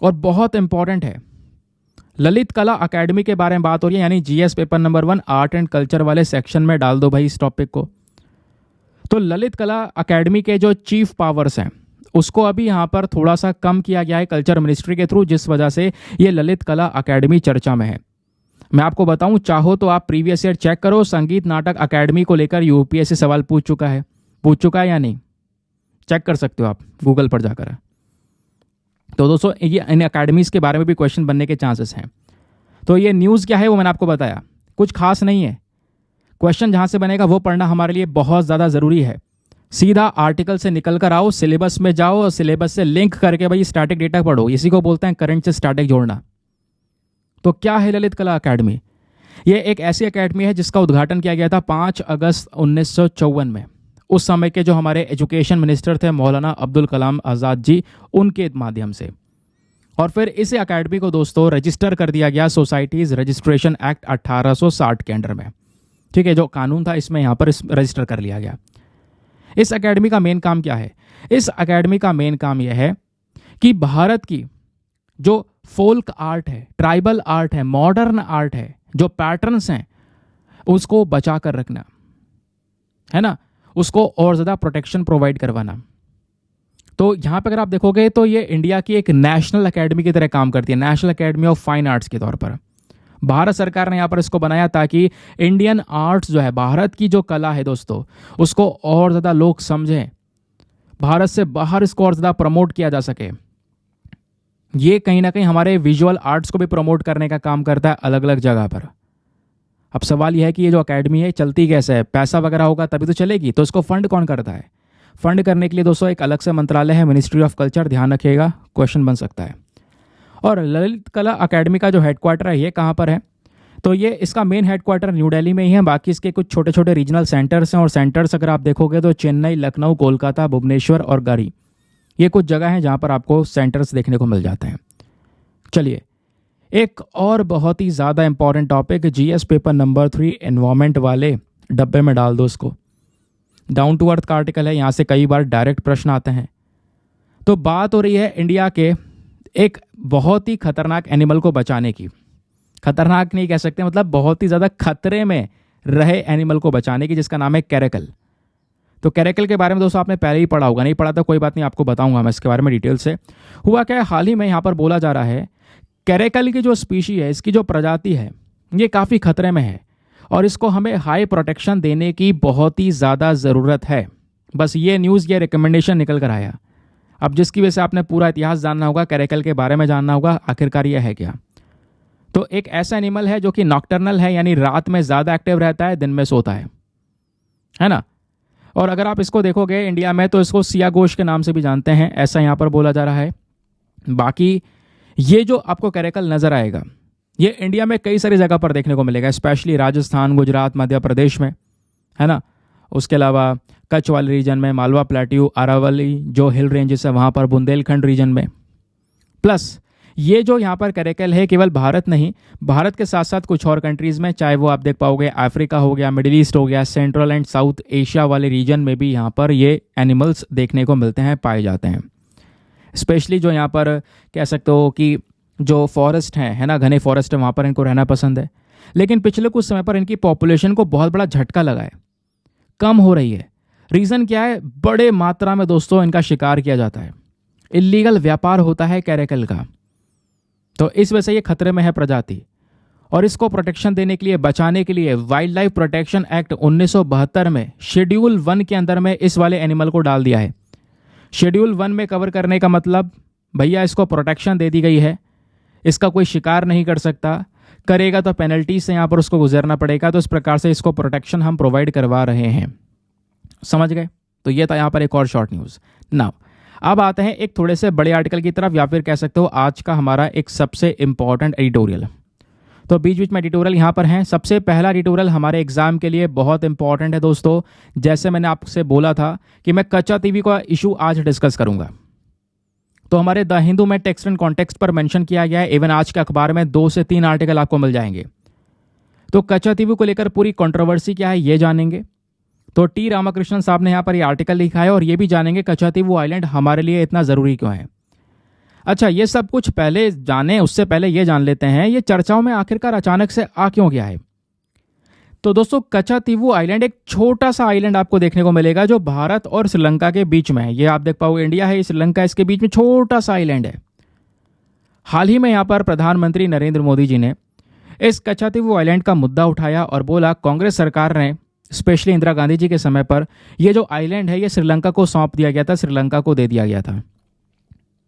और बहुत इंपॉर्टेंट है, ललित कला अकेडमी के बारे में बात हो रही है, यानी GS paper number 1 art and culture वाले सेक्शन में डाल दो भाई इस टॉपिक को। तो ललित कला अकेडमी के जो चीफ पावर्स हैं उसको अभी यहाँ पर थोड़ा सा कम किया गया है कल्चर मिनिस्ट्री के थ्रू, जिस वजह से ये ललित कला अकेडमी चर्चा में है। मैं आपको बताऊं, चाहो तो आप प्रीवियस ईयर चेक करो, संगीत नाटक अकेडमी को लेकर यूपीएससी सवाल पूछ चुका है या नहीं, चेक कर सकते हो आप गूगल पर जाकर। तो दोस्तों ये इन अकेडमीज़ के बारे में भी क्वेश्चन बनने के चांसेस हैं। तो ये न्यूज़ क्या है वो मैंने आपको बताया, कुछ खास नहीं है। क्वेश्चन जहाँ से बनेगा वो पढ़ना हमारे लिए बहुत ज़्यादा ज़रूरी है। सीधा आर्टिकल से निकल कर आओ, सिलेबस में जाओ और सिलेबस से लिंक करके भाई स्टैटिक डेटा पढ़ो। इसी को बोलते हैं करंट से स्टैटिक जोड़ना। तो क्या है ललित कला अकेडमी? ये एक ऐसी एकेडमी है जिसका उद्घाटन किया गया था 5 अगस्त 1954 में। उस समय के जो हमारे एजुकेशन मिनिस्टर थे मौलाना अब्दुल कलाम आज़ाद जी, उनके माध्यम से। और फिर इस एकेडमी को दोस्तों रजिस्टर कर दिया गया सोसाइटीज़ रजिस्ट्रेशन एक्ट 1860 के अंडर में। ठीक है, जो कानून था इसमें यहाँ पर रजिस्टर कर लिया गया। इस एकेडमी का मेन काम क्या है? इस एकेडमी का मेन काम यह है कि भारत की जो फोल्क आर्ट है, ट्राइबल आर्ट है, मॉडर्न आर्ट है, जो पैटर्न्स हैं, उसको बचा कर रखना है ना, उसको और ज़्यादा प्रोटेक्शन प्रोवाइड करवाना। तो यहाँ पे अगर आप देखोगे तो ये इंडिया की एक नेशनल एकेडमी की तरह काम करती है, national academy of fine arts के तौर पर। भारत सरकार ने यहाँ पर इसको बनाया ताकि इंडियन आर्ट्स जो है, भारत की जो कला है दोस्तों, उसको और ज़्यादा लोग समझें, भारत से बाहर इसको और ज़्यादा प्रमोट किया जा सके। ये कहीं ना कहीं हमारे विजुअल आर्ट्स को भी प्रमोट करने का काम करता है अलग अलग जगह पर। अब सवाल यह है कि ये जो अकेडमी है चलती कैसे है? पैसा वगैरह होगा तभी तो चलेगी, तो इसको फंड कौन करता है? फंड करने के लिए दोस्तों एक अलग से मंत्रालय है, मिनिस्ट्री ऑफ कल्चर, ध्यान रखिएगा, क्वेश्चन बन सकता है। और ललित कला अकेडमी का जो हेडक्वार्टर है ये कहाँ पर है? तो ये इसका मेन हेडक्वार्टर न्यू दिल्ली में ही है। बाकी इसके कुछ छोटे छोटे रीजनल सेंटर्स हैं, और सेंटर्स अगर आप देखोगे तो चेन्नई, लखनऊ, कोलकाता, भुवनेश्वर और गारी, ये कुछ जगह हैं जहाँ पर आपको सेंटर्स देखने को मिल जाते हैं। चलिए, एक और बहुत ही ज़्यादा important topic, GS paper number 3 environment वाले डब्बे में डाल दो इसको। डाउन टू अर्थ का आर्टिकल है, यहाँ से कई बार डायरेक्ट प्रश्न आते हैं। तो बात हो रही है इंडिया के एक बहुत ही खतरनाक एनिमल को बचाने की। खतरनाक नहीं कह सकते, मतलब बहुत ही ज़्यादा खतरे में रहे एनिमल को बचाने की, जिसका नाम है कैरेकल। तो कैरेकल के बारे में दोस्तों आपने पहले ही पढ़ा होगा, नहीं पढ़ा तो कोई बात नहीं, आपको बताऊंगा मैं इसके बारे में डिटेल से। हुआ क्या है, हाल ही में यहाँ पर बोला जा रहा है कैरेकल की जो स्पीशी है, इसकी जो प्रजाति है, ये काफ़ी खतरे में है और इसको हमें हाई प्रोटेक्शन देने की बहुत ही ज़्यादा ज़रूरत है। बस ये न्यूज़, ये रिकमेंडेशन निकल कर आया। अब जिसकी वजह से आपने पूरा इतिहास जानना होगा, कैरेकल के बारे में जानना होगा, आखिरकार ये है क्या। तो एक ऐसा एनिमल है जो कि नॉक्टर्नल है, यानी रात में ज़्यादा एक्टिव रहता है, दिन में सोता है ना। और अगर आप इसको देखोगे इंडिया में तो इसको सिया गोश के नाम से भी जानते हैं, ऐसा यहाँ पर बोला जा रहा है। बाकी ये जो आपको कैरेकल नज़र आएगा, ये इंडिया में कई सारी जगह पर देखने को मिलेगा, स्पेशली राजस्थान, गुजरात, मध्य प्रदेश में, है ना। उसके अलावा कच्छ वाले रीजन में, मालवा प्लेट्यू, अरावली जो हिल रेंजेस है वहाँ पर, बुंदेलखंड रीजन में। प्लस ये जो यहाँ पर कैरेकल है केवल भारत नहीं, भारत के साथ साथ कुछ और कंट्रीज़ में, चाहे वो आप देख पाओगे अफ्रीका हो गया, मिडिल ईस्ट हो गया, सेंट्रल एंड साउथ एशिया वाले रीजन में भी यहाँ पर ये एनिमल्स देखने को मिलते हैं, पाए जाते हैं। स्पेशली जो यहाँ पर कह सकते हो कि जो फॉरेस्ट हैं, है ना, घने फॉरेस्ट है, वहाँ पर इनको रहना पसंद है। लेकिन पिछले कुछ समय पर इनकी पॉपुलेशन को बहुत बड़ा झटका लगा है, कम हो रही है। रीज़न क्या है? बड़े मात्रा में दोस्तों इनका शिकार किया जाता है, इलीगल व्यापार होता है कैरेकल का। तो इस वजह से ये खतरे में है प्रजाति, और इसको प्रोटेक्शन देने के लिए, बचाने के लिए वाइल्ड लाइफ प्रोटेक्शन एक्ट 1972 में शेड्यूल 1 के अंदर में इस वाले एनिमल को डाल दिया है। शेड्यूल 1 में कवर करने का मतलब, भैया इसको प्रोटेक्शन दे दी गई है, इसका कोई शिकार नहीं कर सकता, करेगा तो पेनल्टी से यहाँ पर उसको गुजरना पड़ेगा। तो इस प्रकार से इसको प्रोटेक्शन हम प्रोवाइड करवा रहे हैं, समझ गए। तो ये था यहाँ पर एक और शॉर्ट न्यूज़। नाउ अब आते हैं एक थोड़े से बड़े आर्टिकल की तरफ, या फिर कह सकते हो आज का हमारा एक सबसे इंपॉर्टेंट एडिटोरियल। तो बीच बीच में एडिटोरियल यहाँ पर हैं। सबसे पहला एडिटोरियल हमारे एग्जाम के लिए बहुत इंपॉर्टेंट है दोस्तों। जैसे मैंने आपसे बोला था कि मैं कच्चा टीवी का इशू आज डिस्कस करूंगा, तो हमारे द हिंदू में टेक्स्ट एंड कॉन्टेक्स्ट पर मेंशन किया गया है। इवन आज के अखबार में 2 से 3 आर्टिकल आपको मिल जाएंगे। तो कच्चा टीवी को लेकर पूरी कंट्रोवर्सी क्या है ये जानेंगे। तो टी रामाकृष्णन साहब ने यहाँ पर ये आर्टिकल लिखा है, और ये भी जानेंगे कच्चातीवू आइलैंड हमारे लिए इतना ज़रूरी क्यों है। अच्छा, ये सब कुछ पहले जाने उससे पहले ये जान लेते हैं ये चर्चाओं में आखिरकार अचानक से आ क्यों गया है। तो दोस्तों कच्चातीवू आइलैंड एक छोटा सा आइलैंड आपको देखने को मिलेगा जो भारत और श्रीलंका के बीच में है। ये आप देख पाओगे, इंडिया है, श्रीलंका, इसके बीच में छोटा सा आइलैंड है। हाल ही में यहाँ पर प्रधानमंत्री नरेंद्र मोदी जी ने इस कच्चातीवू आइलैंड का मुद्दा उठाया और बोला कांग्रेस सरकार ने, स्पेशली इंदिरा गांधी जी के समय पर, ये जो आइलैंड है ये श्रीलंका को सौंप दिया गया था, श्रीलंका को दे दिया गया था।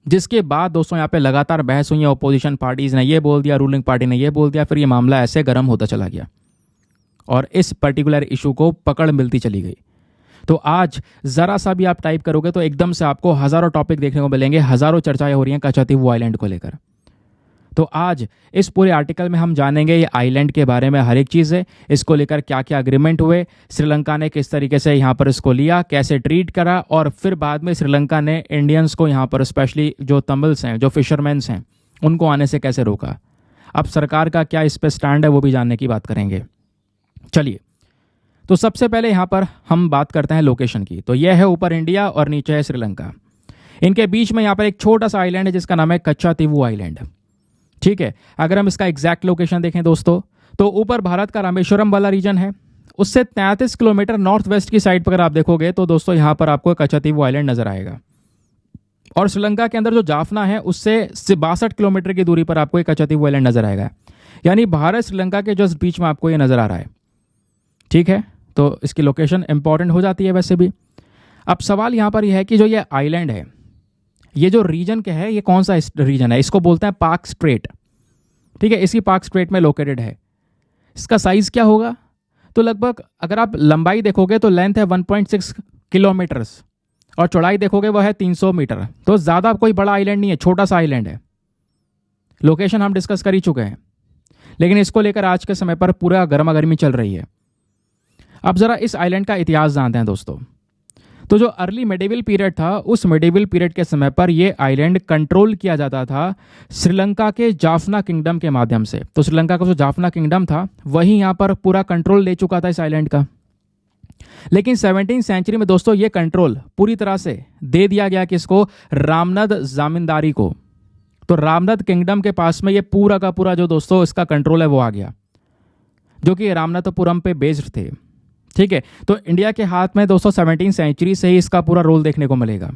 जिसके बाद दोस्तों यहाँ पे लगातार बहस हुई है, ओपोजिशन पार्टीज ने ये बोल दिया, रूलिंग पार्टी ने ये बोल दिया, फिर ये मामला ऐसे गर्म होता चला गया और इस पर्टिकुलर इशू को पकड़ मिलती चली गई। तो आज जरा सा भी आप टाइप करोगे तो एकदम से आपको हजारों टॉपिक देखने को मिलेंगे, हजारों चर्चाएं हो रही हैं कच्चातीवू आइलैंड को लेकर। तो आज इस पूरे आर्टिकल में हम जानेंगे ये आइलैंड के बारे में, हर एक चीज़ है, इसको लेकर क्या क्या एग्रीमेंट हुए, श्रीलंका ने किस तरीके से यहाँ पर इसको लिया, कैसे ट्रीट करा, और फिर बाद में श्रीलंका ने इंडियंस को यहाँ पर स्पेशली जो तमिल्स हैं, जो फिशरमैन्स हैं, उनको आने से कैसे रोका। अब सरकार का क्या इस पर स्टैंड है वो भी जानने की बात करेंगे। चलिए, तो सबसे पहले यहाँ पर हम बात करते हैं लोकेशन की। तो यह है ऊपर इंडिया और नीचे है श्रीलंका। इनके बीच में यहाँ पर एक छोटा सा आइलैंड है जिसका नाम है कच्चातीवू आइलैंड। ठीक है, अगर हम इसका एग्जैक्ट लोकेशन देखें दोस्तों, तो ऊपर भारत का रामेश्वरम वाला रीजन है, उससे 33 किलोमीटर नॉर्थ वेस्ट की साइड पर अगर आप देखोगे तो दोस्तों यहाँ पर आपको कच्चातीवू आइलैंड नजर आएगा। और श्रीलंका के अंदर जो जाफना है उससे 62 किलोमीटर की दूरी पर आपको एक कच्चातीवू आइलैंड नजर आएगा। यानी भारत श्रीलंका के जस्ट बीच में आपको ये नजर आ रहा है। ठीक है, तो इसकी लोकेशन इंपॉर्टेंट हो जाती है वैसे भी। अब सवाल यहाँ पर यह है कि जो ये आइलैंड है, ये जो रीजन के है, ये कौन सा रीजन है? इसको बोलते हैं पार्क स्ट्रेट। ठीक है, इसी पार्क स्ट्रेट में लोकेटेड है। इसका साइज क्या होगा? तो लगभग अगर आप लंबाई देखोगे तो लेंथ है 1.6 किलोमीटर्स और चौड़ाई देखोगे वो है 300 मीटर। तो ज़्यादा कोई बड़ा आइलैंड नहीं है, छोटा सा आइलैंड है। लोकेशन हम डिस्कस कर ही चुके हैं, लेकिन इसको लेकर आज के समय पर पूरा गर्मा गर्मी चल रही है। अब ज़रा इस आइलैंड का इतिहास जानते हैं दोस्तों। तो जो अर्ली मेडिवल पीरियड था, उस मेडिवल पीरियड के समय पर यह आइलैंड कंट्रोल किया जाता था श्रीलंका के जाफना किंगडम के माध्यम से। तो श्रीलंका का जो जाफना किंगडम था वही यहाँ पर पूरा कंट्रोल ले चुका था इस आइलैंड का। लेकिन 17वीं सेंचुरी में दोस्तों ये कंट्रोल पूरी तरह से दे दिया गया किसको? रामनद जामिंदारी को। तो रामनद किंगडम के पास में ये पूरा का पूरा जो दोस्तों इसका कंट्रोल है वो आ गया, जो कि रामनाथपुरम पे बेस्ड थे। ठीक है, तो इंडिया के हाथ में दोस्तों 17वीं सेंचुरी से ही इसका पूरा रोल देखने को मिलेगा।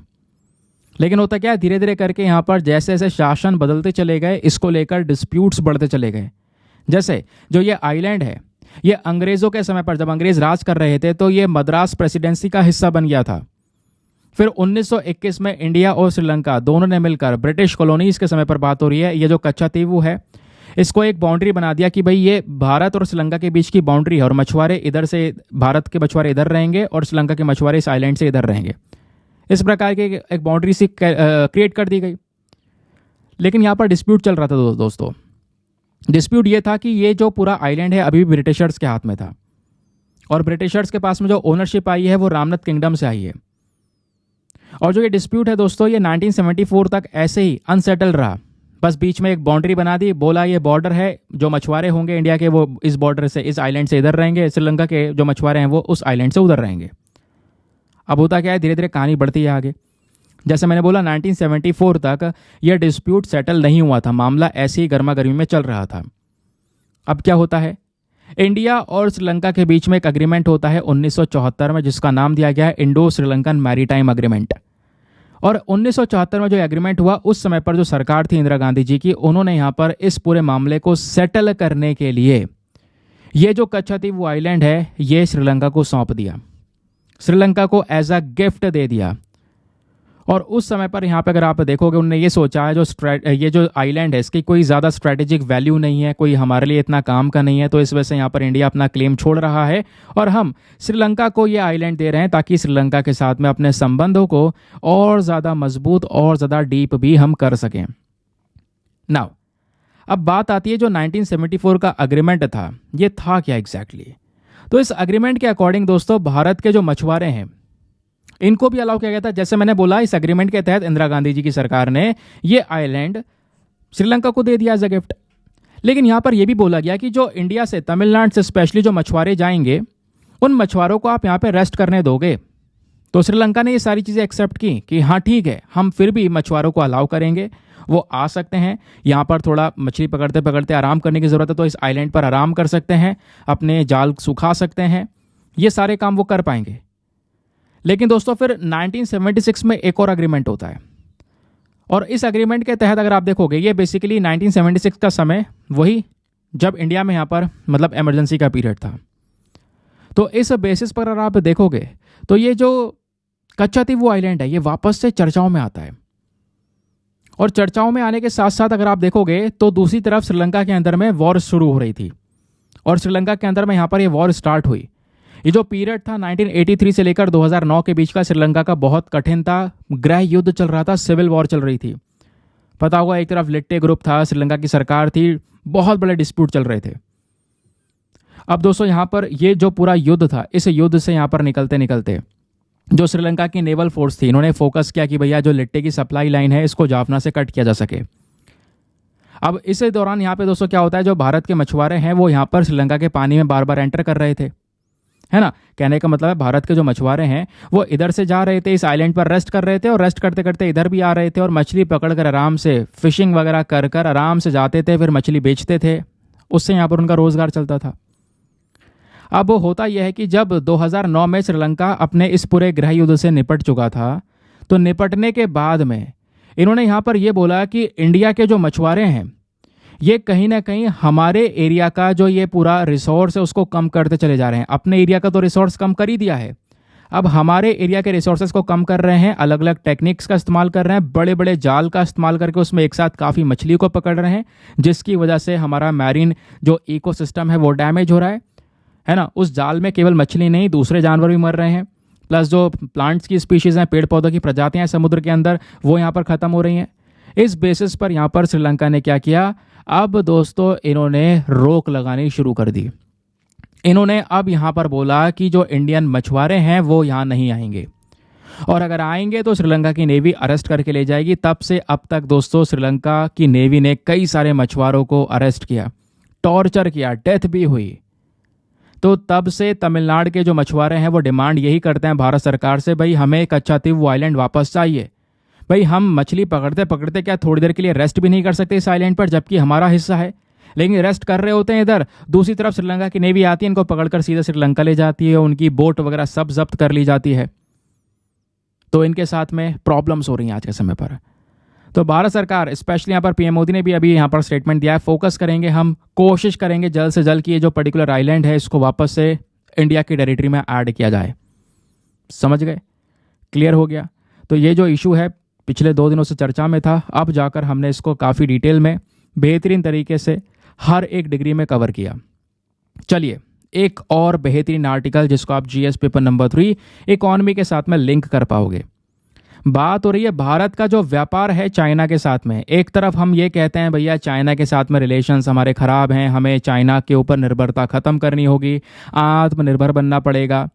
लेकिन होता क्या है, धीरे धीरे करके यहाँ पर जैसे जैसे शासन बदलते चले गए, इसको लेकर डिस्प्यूट्स बढ़ते चले गए। जैसे जो ये आइलैंड है, ये अंग्रेज़ों के समय पर जब अंग्रेज राज कर रहे थे तो ये मद्रास प्रेसिडेंसी का हिस्सा बन गया था। फिर 1921 में इंडिया और श्रीलंका दोनों ने मिलकर, ब्रिटिश कॉलोनीज के समय पर बात हो रही है, ये जो कच्चातीवू है इसको एक बाउंड्री बना दिया कि भाई ये भारत और श्रीलंका के बीच की बाउंड्री है और मछुआरे इधर से, भारत के मछुआरे इधर रहेंगे और श्रीलंका के मछुआरे इस आइलैंड से इधर रहेंगे। इस प्रकार की एक बाउंड्री सी क्रिएट कर दी गई। लेकिन यहाँ पर डिस्प्यूट चल रहा था दोस्तों। डिस्प्यूट ये था कि ये जो पूरा आइलैंड है अभी भी ब्रिटिशर्स के हाथ में था और ब्रिटिशर्स के पास में जो ओनरशिप आई है वो रामनाथ किंगडम से आई है। और जो ये डिस्प्यूट है दोस्तों, ये 1974 तक ऐसे ही अनसेटल रहा। बस बीच में एक बाउंड्री बना दी, बोला ये बॉर्डर है, जो मछुआरे होंगे इंडिया के वो इस बॉर्डर से, इस आइलैंड से इधर रहेंगे, श्रीलंका के जो मछुआरे हैं वो उस आइलैंड से उधर रहेंगे। अब होता क्या है, धीरे धीरे कहानी बढ़ती है आगे। जैसे मैंने बोला 1974 तक यह डिस्प्यूट सेटल नहीं हुआ था, मामला ऐसे ही गर्मा गर्मी में चल रहा था। अब क्या होता है, इंडिया और श्रीलंका के बीच में एक अग्रीमेंट होता है 1974 में, जिसका नाम दिया गया है इंडो श्रीलंकन मैरीटाइम अग्रीमेंट। और 1974 में जो एग्रीमेंट हुआ, उस समय पर जो सरकार थी इंदिरा गांधी जी की, उन्होंने यहाँ पर इस पूरे मामले को सेटल करने के लिए ये जो कच्चातीवू आइलैंड है ये श्रीलंका को सौंप दिया, श्रीलंका को एज अ गिफ्ट दे दिया। और उस समय पर यहाँ पे अगर आप देखोगे, उन्होंने ये सोचा है ये जो आइलैंड है इसकी कोई ज़्यादा स्ट्रैटेजिक वैल्यू नहीं है, कोई हमारे लिए इतना काम का नहीं है, तो इस वजह से यहाँ पर इंडिया अपना क्लेम छोड़ रहा है और हम श्रीलंका को ये आइलैंड दे रहे हैं ताकि श्रीलंका के साथ में अपने संबंधों को और ज़्यादा मजबूत और ज़्यादा डीप भी हम कर सकें। नाउ अब बात आती है जो 1974 का अग्रीमेंट था, ये था क्या एग्जैक्टली? तो इस अग्रीमेंट के अकॉर्डिंग दोस्तों भारत के जो मछुआरे हैं इनको भी अलाउ किया गया था। जैसे मैंने बोला, इस एग्रीमेंट के तहत इंदिरा गांधी जी की सरकार ने ये आइलैंड श्रीलंका को दे दिया एज अ गिफ्ट। लेकिन यहाँ पर यह भी बोला गया कि जो इंडिया से, तमिलनाडु से स्पेशली जो मछुआरे जाएंगे, उन मछुआरों को आप यहाँ पे रेस्ट करने दोगे? तो श्रीलंका ने ये सारी चीज़ें एक्सेप्ट की कि हाँ ठीक है, हम फिर भी मछुआरों को अलाउ करेंगे, वो आ सकते हैं यहाँ पर, थोड़ा मछली पकड़ते पकड़ते आराम करने की ज़रूरत है तो इस आइलैंड पर आराम कर सकते हैं, अपने जाल सुखा सकते हैं, ये सारे काम वो कर पाएंगे। लेकिन दोस्तों फिर 1976 में एक और अग्रीमेंट होता है और इस अग्रीमेंट के तहत अगर आप देखोगे, ये बेसिकली 1976 का समय वही जब इंडिया में यहाँ पर मतलब इमरजेंसी का पीरियड था। तो इस बेसिस पर अगर आप देखोगे तो ये जो कच्चातीवू आइलैंड है ये वापस से चर्चाओं में आता है। और चर्चाओं में आने के साथ साथ अगर आप देखोगे तो दूसरी तरफ श्रीलंका के अंदर में वॉर शुरू हो रही थी और श्रीलंका के अंदर में यहाँ पर ये वॉर स्टार्ट हुई। ये जो पीरियड था 1983 से लेकर 2009 के बीच का श्रीलंका का बहुत कठिन था, गृह युद्ध चल रहा था, सिविल वॉर चल रही थी। पता होगा, एक तरफ लिट्टे ग्रुप था, श्रीलंका की सरकार थी, बहुत बड़े डिस्प्यूट चल रहे थे। अब दोस्तों यहाँ पर ये जो पूरा युद्ध था, इस युद्ध से यहाँ पर निकलते निकलते जो श्रीलंका की नेवल फोर्स थी, इन्होंने फोकस किया कि भैया जो लिट्टे की सप्लाई लाइन है इसको जाफना से कट किया जा सके। अब इस दौरान यहाँ पे दोस्तों क्या होता है, जो भारत के मछुआरे हैं वो यहाँ पर श्रीलंका के पानी में बार बार एंटर कर रहे थे, है ना। कहने का मतलब है भारत के जो मछुआरे हैं वो इधर से जा रहे थे, इस आइलैंड पर रेस्ट कर रहे थे, और रेस्ट करते करते इधर भी आ रहे थे और मछली पकड़ कर आराम से फिशिंग वगैरह कर कर आराम से जाते थे, फिर मछली बेचते थे, उससे यहाँ पर उनका रोजगार चलता था। अब होता यह है कि जब 2009 में श्रीलंका अपने इस पूरे गृह युद्ध से निपट चुका था, तो निपटने के बाद में इन्होंने यहाँ पर यह बोला कि इंडिया के जो मछुआरे हैं ये कहीं ना कहीं हमारे एरिया का जो ये पूरा रिसोर्स है उसको कम करते चले जा रहे हैं। अपने एरिया का तो रिसोर्स कम कर ही दिया है, अब हमारे एरिया के रिसोर्सेज को कम कर रहे हैं, अलग अलग टेक्निक्स का इस्तेमाल कर रहे हैं, बड़े बड़े जाल का इस्तेमाल करके उसमें एक साथ काफ़ी मछली को पकड़ रहे हैं, जिसकी वजह से हमारा मैरीन जो इकोसिस्टम है वो डैमेज हो रहा है ना। उस जाल में केवल मछली नहीं, दूसरे जानवर भी मर रहे हैं, प्लस जो प्लांट्स की स्पीशीज़ हैं, पेड़ पौधों की प्रजातियां हैं समुद्र के अंदर, वो यहाँ पर ख़त्म हो रही हैं। इस बेसिस पर यहाँ पर श्रीलंका ने क्या किया, अब दोस्तों इन्होंने रोक लगानी शुरू कर दी। इन्होंने अब यहाँ पर बोला कि जो इंडियन मछुआरे हैं वो यहाँ नहीं आएंगे, और अगर आएंगे तो श्रीलंका की नेवी अरेस्ट करके ले जाएगी। तब से अब तक दोस्तों श्रीलंका की नेवी ने कई सारे मछुआरों को अरेस्ट किया, टॉर्चर किया, डेथ भी हुई। तो तब से तमिलनाडु के जो मछुआरे हैं वो डिमांड यही करते हैं भारत सरकार से, भाई हमें कच्चातीव आइलैंड वापस चाहिए। भाई हम मछली पकड़ते पकड़ते क्या थोड़ी देर के लिए रेस्ट भी नहीं कर सकते इस आइलैंड पर, जबकि हमारा हिस्सा है, लेकिन रेस्ट कर रहे होते हैं इधर। दूसरी तरफ श्रीलंका की नेवी आती है, इनको पकड़कर सीधा श्रीलंका ले जाती है, उनकी बोट वगैरह सब जब्त कर ली जाती है। तो इनके साथ में प्रॉब्लम्स हो रही हैं आज के समय पर। तो भारत सरकार स्पेशली यहाँ पर पीएम मोदी ने भी अभी यहाँ पर स्टेटमेंट दिया है, फोकस करेंगे, हम कोशिश करेंगे जल्द से जल्द कि ये जो पर्टिकुलर आइलैंड है इसको वापस से इंडिया की टेरिटरी में ऐड किया जाए। समझ गए, क्लियर हो गया। तो ये जो इशू है पिछले 2 दिनों से चर्चा में था, अब जाकर हमने इसको काफ़ी डिटेल में बेहतरीन तरीके से हर एक डिग्री में कवर किया। चलिए एक और बेहतरीन आर्टिकल जिसको आप जीएस पेपर नंबर 3 इकोनॉमी के साथ में लिंक कर पाओगे। बात हो रही है भारत का जो व्यापार है चाइना के साथ में। एक तरफ हम ये कहते हैं भैया चाइना के साथ में रिलेशंस हमारे ख़राब हैं, हमें चाइना के ऊपर निर्भरता ख़त्म करनी होगी, आत्मनिर्भर बनना पड़ेगा,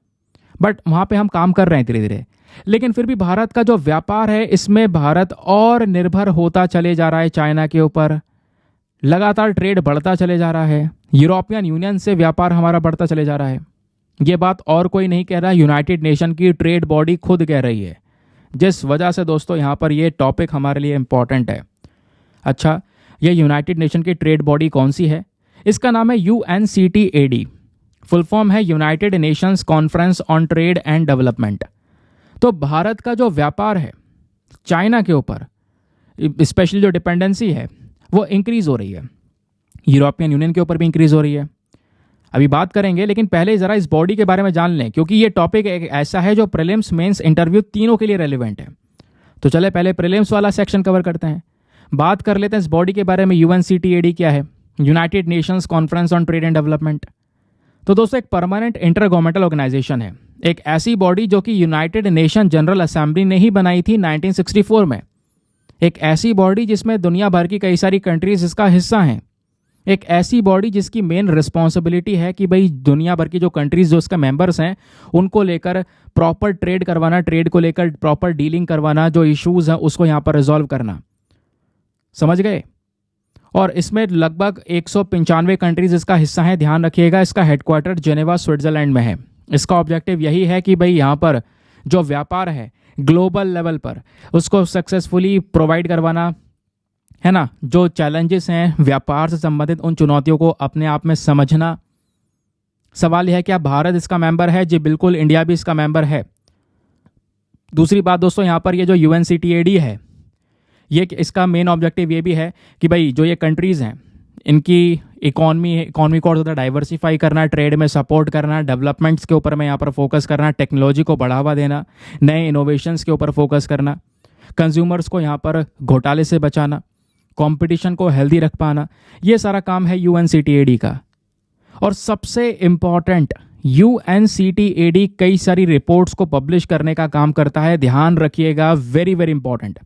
बट वहाँ पे हम काम कर रहे हैं धीरे धीरे। लेकिन फिर भी भारत का जो व्यापार है इसमें भारत और निर्भर होता चले जा रहा है चाइना के ऊपर, लगातार ट्रेड बढ़ता चले जा रहा है, यूरोपियन यूनियन से व्यापार हमारा बढ़ता चले जा रहा है। ये बात और कोई नहीं कह रहा, यूनाइटेड नेशन की ट्रेड बॉडी खुद कह रही है, जिस वजह से दोस्तों यहाँ पर ये टॉपिक हमारे लिए इम्पॉर्टेंट है। अच्छा, ये यूनाइटेड नेशन की ट्रेड बॉडी कौन सी है? इसका नाम है UNCTAD, फुल फॉर्म है United Nations conference on trade and development. तो भारत का जो व्यापार है चाइना के ऊपर, स्पेशली जो डिपेंडेंसी है वो इंक्रीज हो रही है, यूरोपियन यूनियन के ऊपर भी इंक्रीज हो रही है। अभी बात करेंगे, लेकिन पहले ज़रा इस बॉडी के बारे में जान लें, क्योंकि ये टॉपिक एक ऐसा है जो प्रीलिम्स, मेंस, इंटरव्यू तीनों के लिए रेलिवेंट है। तो चले पहले प्रीलिम्स वाला सेक्शन कवर करते हैं, बात कर लेते हैं इस बॉडी के बारे में। UNCTAD क्या है? United Nations conference on trade and development. तो दोस्तों एक परमानेंट इंटर गवर्नमेंटल ऑर्गेनाइजेशन है, एक ऐसी बॉडी जो कि यूनाइटेड नेशन जनरल असेंबली ने ही बनाई थी 1964 में। एक ऐसी बॉडी जिसमें दुनिया भर की कई सारी कंट्रीज इसका हिस्सा हैं। एक ऐसी बॉडी जिसकी मेन रिस्पॉन्सिबिलिटी है कि भाई दुनिया भर की जो कंट्रीज जो इसका मेंबर्स हैं उनको लेकर प्रॉपर ट्रेड करवाना, ट्रेड को लेकर प्रॉपर डीलिंग करवाना, जो इश्यूज हैं उसको यहाँ पर रिजॉल्व करना। समझ गए? और इसमें लगभग 195 कंट्रीज इसका हिस्सा हैं। ध्यान रखिएगा, इसका हेडक्वार्टर जेनेवा स्विट्जरलैंड में है। इसका ऑब्जेक्टिव यही है कि भाई यहाँ पर जो व्यापार है ग्लोबल लेवल पर उसको सक्सेसफुली प्रोवाइड करवाना, है ना। जो चैलेंजेस हैं व्यापार से संबंधित, उन चुनौतियों को अपने आप में समझना। सवाल यह है कि भारत इसका मेंबर है? जी बिल्कुल, इंडिया भी इसका मेंबर है। दूसरी बात दोस्तों, यहाँ पर ये जो UNCTAD है, ये इसका मेन ऑब्जेक्टिव ये भी है कि भाई जो ये कंट्रीज़ हैं इनकी इकॉनमी को और ज़्यादा डाइवर्सिफाई करना, ट्रेड में सपोर्ट करना, डेवलपमेंट्स के ऊपर में यहाँ पर फोकस करना, टेक्नोलॉजी को बढ़ावा देना, नए इनोवेशंस के ऊपर फोकस करना, कंज्यूमर्स को यहाँ पर घोटाले से बचाना, कंपटीशन को हेल्दी रख पाना, ये सारा काम है UNCTAD का। और सबसे इम्पॉर्टेंट, UNCTAD कई सारी रिपोर्ट्स को पब्लिश करने का काम करता है। ध्यान रखिएगा, very very important.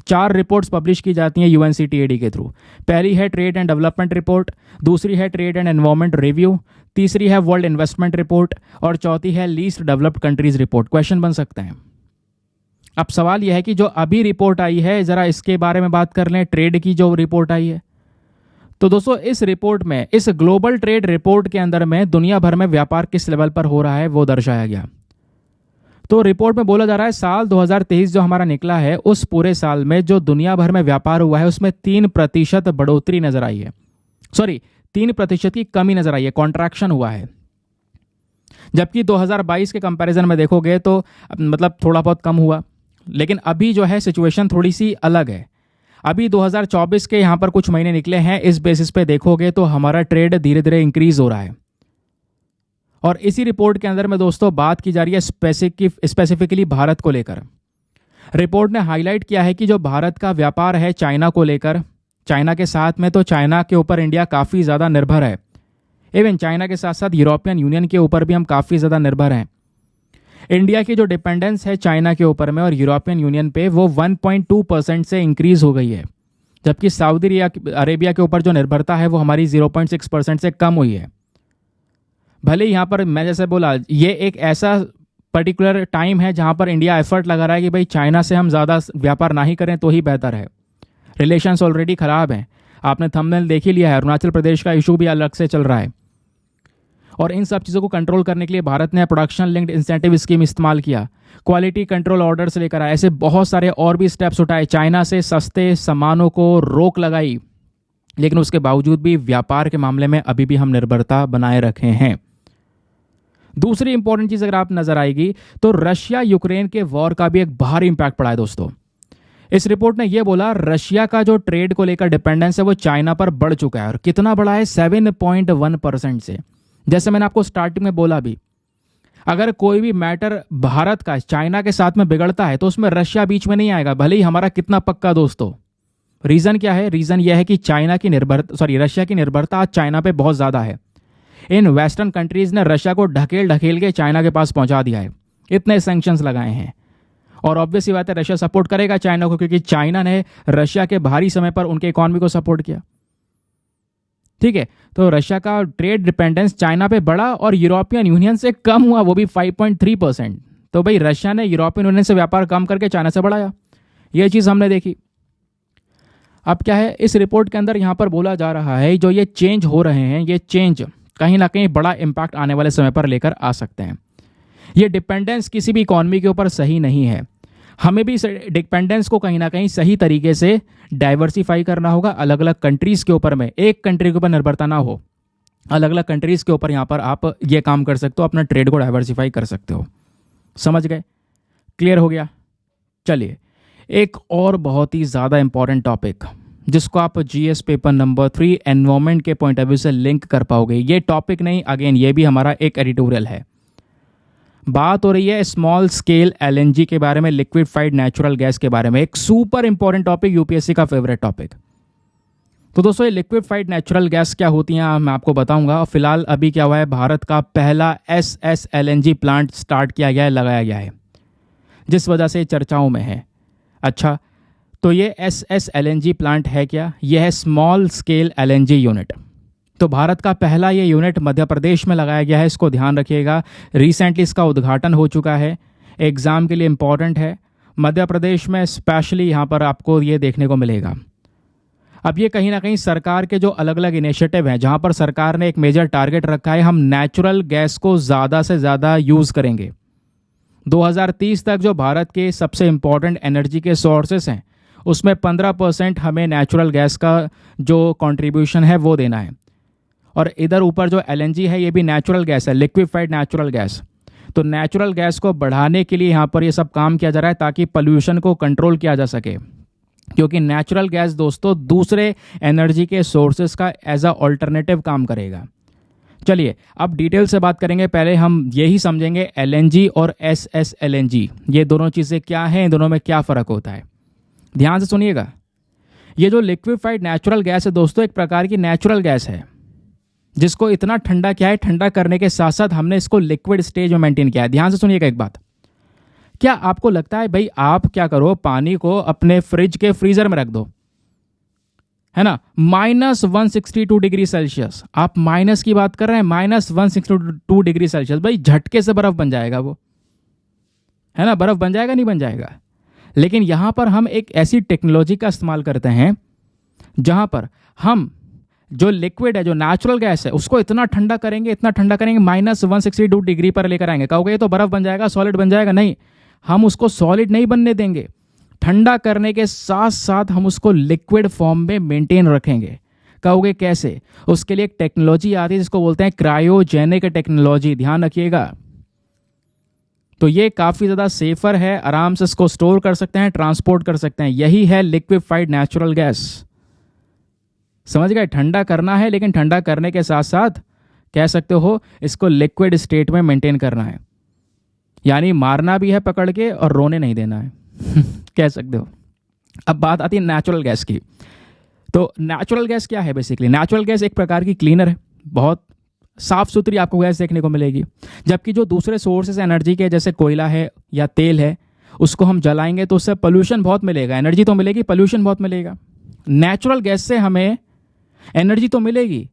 4 reports publish की जाती हैं यूएनसीटीएडी के थ्रू। पहली है ट्रेड एंड डेवलपमेंट रिपोर्ट, दूसरी है ट्रेड एंड एनवायरमेंट रिव्यू, तीसरी है वर्ल्ड इन्वेस्टमेंट रिपोर्ट और चौथी है least developed countries report. Question बन सकते हैं। अब सवाल यह है कि जो अभी रिपोर्ट आई है ज़रा इसके बारे में बात कर लें, ट्रेड की जो रिपोर्ट आई है। तो दोस्तों इस रिपोर्ट में, इस ग्लोबल ट्रेड रिपोर्ट के अंदर में दुनिया भर में व्यापार किस लेवल पर हो रहा है वो दर्शाया गया। तो रिपोर्ट में बोला जा रहा है साल 2023 जो हमारा निकला है उस पूरे साल में जो दुनिया भर में व्यापार हुआ है उसमें 3% बढ़ोतरी नजर आई है, 3% की कमी नजर आई है, कॉन्ट्रैक्शन हुआ है। जबकि 2022 के कंपैरिजन में देखोगे तो मतलब थोड़ा बहुत कम हुआ। लेकिन अभी जो है सिचुएशन थोड़ी सी अलग है। अभी 2024 के यहाँ पर कुछ महीने निकले हैं, इस बेसिस पे देखोगे तो हमारा ट्रेड धीरे धीरे इंक्रीज हो रहा है। और इसी रिपोर्ट के अंदर में दोस्तों बात की जा रही है स्पेसिफिकली भारत को लेकर। रिपोर्ट ने हाईलाइट किया है कि जो भारत का व्यापार है चाइना को लेकर, चाइना के साथ में तो चाइना के ऊपर इंडिया काफ़ी ज़्यादा निर्भर है। इवन चाइना के साथ साथ यूरोपियन यूनियन के ऊपर भी हम काफ़ी ज़्यादा निर्भर हैं। इंडिया की जो डिपेंडेंस है चाइना के ऊपर में और यूरोपियन यूनियन पे वो 1.2% से इंक्रीज हो गई है। जबकि सऊदी अरेबिया के ऊपर जो निर्भरता है वो हमारी 0.6% से कम हुई है। भले यहाँ पर मैं जैसे बोला ये एक ऐसा पर्टिकुलर टाइम है जहाँ पर इंडिया एफर्ट लगा रहा है कि भाई चाइना से हम ज़्यादा व्यापार ना ही करें तो ही बेहतर है। रिलेशंस ऑलरेडी ख़राब हैं, आपने थंबनेल देख ही लिया है। अरुणाचल प्रदेश का इशू भी अलग से चल रहा है। और इन सब चीज़ों को कंट्रोल करने के लिए भारत ने प्रोडक्शन लिंक्ड इंसेंटिव स्कीम इस्तेमाल किया, क्वालिटी कंट्रोल ऑर्डर से लेकर आए, ऐसे बहुत सारे और भी स्टेप्स उठाए। चाइना से सस्ते सामानों को रोक लगाई, लेकिन उसके बावजूद भी व्यापार के मामले में अभी भी हम निर्भरता बनाए रखे हैं। दूसरी इंपॉर्टेंट चीज़ अगर आप नजर आएगी तो रशिया यूक्रेन के वॉर का भी एक भारी इंपैक्ट पड़ा है दोस्तों। इस रिपोर्ट ने यह बोला रशिया का जो ट्रेड को लेकर डिपेंडेंस है वो चाइना पर बढ़ चुका है। और कितना बढ़ा है? 7.1% से। जैसे मैंने आपको स्टार्टिंग में बोला भी, अगर कोई भी मैटर भारत का चाइना के साथ में बिगड़ता है तो उसमें रशिया बीच में नहीं आएगा, भले ही हमारा कितना पक्का दोस्त हो। रीजन क्या है? रीजन यह है कि रशिया की निर्भरता आज चाइना पे बहुत ज्यादा है। इन वेस्टर्न कंट्रीज ने रशिया को ढकेल के चाइना के पास पहुंचा दिया है, इतने सैंक्शंस लगाए हैं। और ऑब्वियसली बात है रशिया सपोर्ट करेगा चाइना को, क्योंकि चाइना ने रशिया के भारी समय पर उनके इकोनॉमी को सपोर्ट किया। ठीक है, तो रशिया का ट्रेड डिपेंडेंस चाइना पे बढ़ा और यूरोपियन यूनियन से कम हुआ, वो भी 5.3%। तो भाई रशिया ने यूरोपियन यूनियन से व्यापार कम करके चाइना से बढ़ाया, ये चीज़ हमने देखी। अब क्या है इस रिपोर्ट के अंदर यहाँ पर बोला जा रहा है जो ये चेंज हो रहे हैं, ये चेंज कहीं ना कहीं बड़ा इम्पैक्ट आने वाले समय पर लेकर आ सकते हैं। ये डिपेंडेंस किसी भी इकॉनमी के ऊपर सही नहीं है। हमें भी डिपेंडेंस को कहीं ना कहीं सही तरीके से डाइवर्सिफाई करना होगा, अलग अलग कंट्रीज़ के ऊपर में, एक कंट्री के ऊपर निर्भरता ना हो। अलग अलग कंट्रीज़ के ऊपर यहाँ पर आप ये काम कर सकते हो, अपना ट्रेड को डाइवर्सिफाई कर सकते हो। समझ गए? क्लियर हो गया? चलिए एक और बहुत ही ज़्यादा इंपॉर्टेंट टॉपिक जिसको आप जीएस पेपर नंबर 3 एनवायरमेंट के पॉइंट ऑफ व्यू से लिंक कर पाओगे। ये टॉपिक नहीं, अगेन ये भी हमारा एक एडिटोरियल है। बात हो रही है स्मॉल स्केल एलएनजी के बारे में, लिक्विफाइड नेचुरल गैस के बारे में, एक सुपर इंपॉर्टेंट टॉपिक, यूपीएससी का फेवरेट टॉपिक। तो दोस्तों ये लिक्विफाइड नेचुरल गैस क्या होती हैं मैं आपको बताऊंगा। फिलहाल अभी क्या हुआ है, भारत का पहला SSLNG प्लांट स्टार्ट किया गया है, लगाया गया है, जिस वजह से चर्चाओं में है। अच्छा, तो ये SSLNG प्लांट है क्या? यह है स्मॉल स्केल LNG यूनिट। तो भारत का पहला ये यूनिट मध्य प्रदेश में लगाया गया है, इसको ध्यान रखिएगा। रिसेंटली इसका उद्घाटन हो चुका है, एग्जाम के लिए इंपॉर्टेंट है। मध्य प्रदेश में स्पेशली यहाँ पर आपको ये देखने को मिलेगा। अब ये कहीं ना कहीं सरकार के जो अलग अलग इनिशिएटिव हैं, जहाँ पर सरकार ने एक मेजर टारगेट रखा है, हम नेचुरल गैस को ज़्यादा से ज़्यादा यूज़ करेंगे। 2030 तक जो भारत के सबसे इम्पॉर्टेंट एनर्जी के सोर्सेस हैं उसमें 15% हमें नेचुरल गैस का जो कंट्रीब्यूशन है वो देना है। और इधर ऊपर जो LNG है ये भी नेचुरल गैस है, लिक्विफाइड नेचुरल गैस। तो नेचुरल गैस को बढ़ाने के लिए यहाँ पर ये सब काम किया जा रहा है ताकि पोल्यूशन को कंट्रोल किया जा सके, क्योंकि नेचुरल गैस दोस्तों दूसरे एनर्जी के सोर्सेस का एज अ ऑल्टरनेटिव काम करेगा। चलिए अब डिटेल से बात करेंगे। पहले हम यही समझेंगे LNG और SSLNG ये दोनों चीज़ें क्या हैं, इन दोनों में क्या फ़र्क होता है। ध्यान से सुनिएगा। ये जो लिक्विफाइड नेचुरल गैस है दोस्तों, एक प्रकार की नेचुरल गैस है जिसको इतना ठंडा किया है, ठंडा करने के साथ साथ हमने इसको लिक्विड स्टेज में मेंटेन किया है। ध्यान से सुनिएगा एक बात, क्या आपको लगता है भाई आप क्या करो, पानी को अपने फ्रिज के फ्रीजर में रख दो, है ना, -162 डिग्री सेल्सियस, आप माइनस की बात कर रहे हैं, -162 डिग्री सेल्सियस, भाई झटके से बर्फ बन जाएगा वो, है ना, बर्फ बन जाएगा नहीं बन जाएगा। लेकिन यहां पर हम एक ऐसी टेक्नोलॉजी का इस्तेमाल करते हैं जहां पर हम जो लिक्विड है, जो नेचुरल गैस है, उसको इतना ठंडा करेंगे, इतना ठंडा करेंगे, -162 डिग्री पर लेकर आएंगे। कहोगे ये तो बर्फ बन जाएगा, सॉलिड बन जाएगा, नहीं, हम उसको सॉलिड नहीं बनने देंगे, ठंडा करने के साथ साथ हम उसको लिक्विड फॉर्म में मेंटेन रखेंगे। कहोगे कैसे? उसके लिए एक टेक्नोलॉजी आती है जिसको बोलते हैं क्रायोजेनिक टेक्नोलॉजी, ध्यान रखिएगा। तो ये काफ़ी ज़्यादा सेफर है, आराम से इसको स्टोर कर सकते हैं, ट्रांसपोर्ट कर सकते हैं। यही है लिक्विफाइड नेचुरल गैस। समझ गए? ठंडा करना है, लेकिन ठंडा करने के साथ साथ कह सकते हो इसको लिक्विड स्टेट में मेंटेन करना है, यानी मारना भी है पकड़ के और रोने नहीं देना है कह सकते हो। अब बात आती है नेचुरल गैस की। तो नेचुरल गैस क्या है? बेसिकली नेचुरल गैस एक प्रकार की क्लीनर है, बहुत साफ सुथरी आपको गैस देखने को मिलेगी। जबकि जो दूसरे सोर्सेस एनर्जी के, जैसे कोयला है या तेल है, उसको हम जलाएंगे तो उससे पोल्यूशन बहुत मिलेगा, एनर्जी तो मिलेगी, पोल्यूशन बहुत मिलेगा। नेचुरल गैस से हमें एनर्जी तो मिलेगी,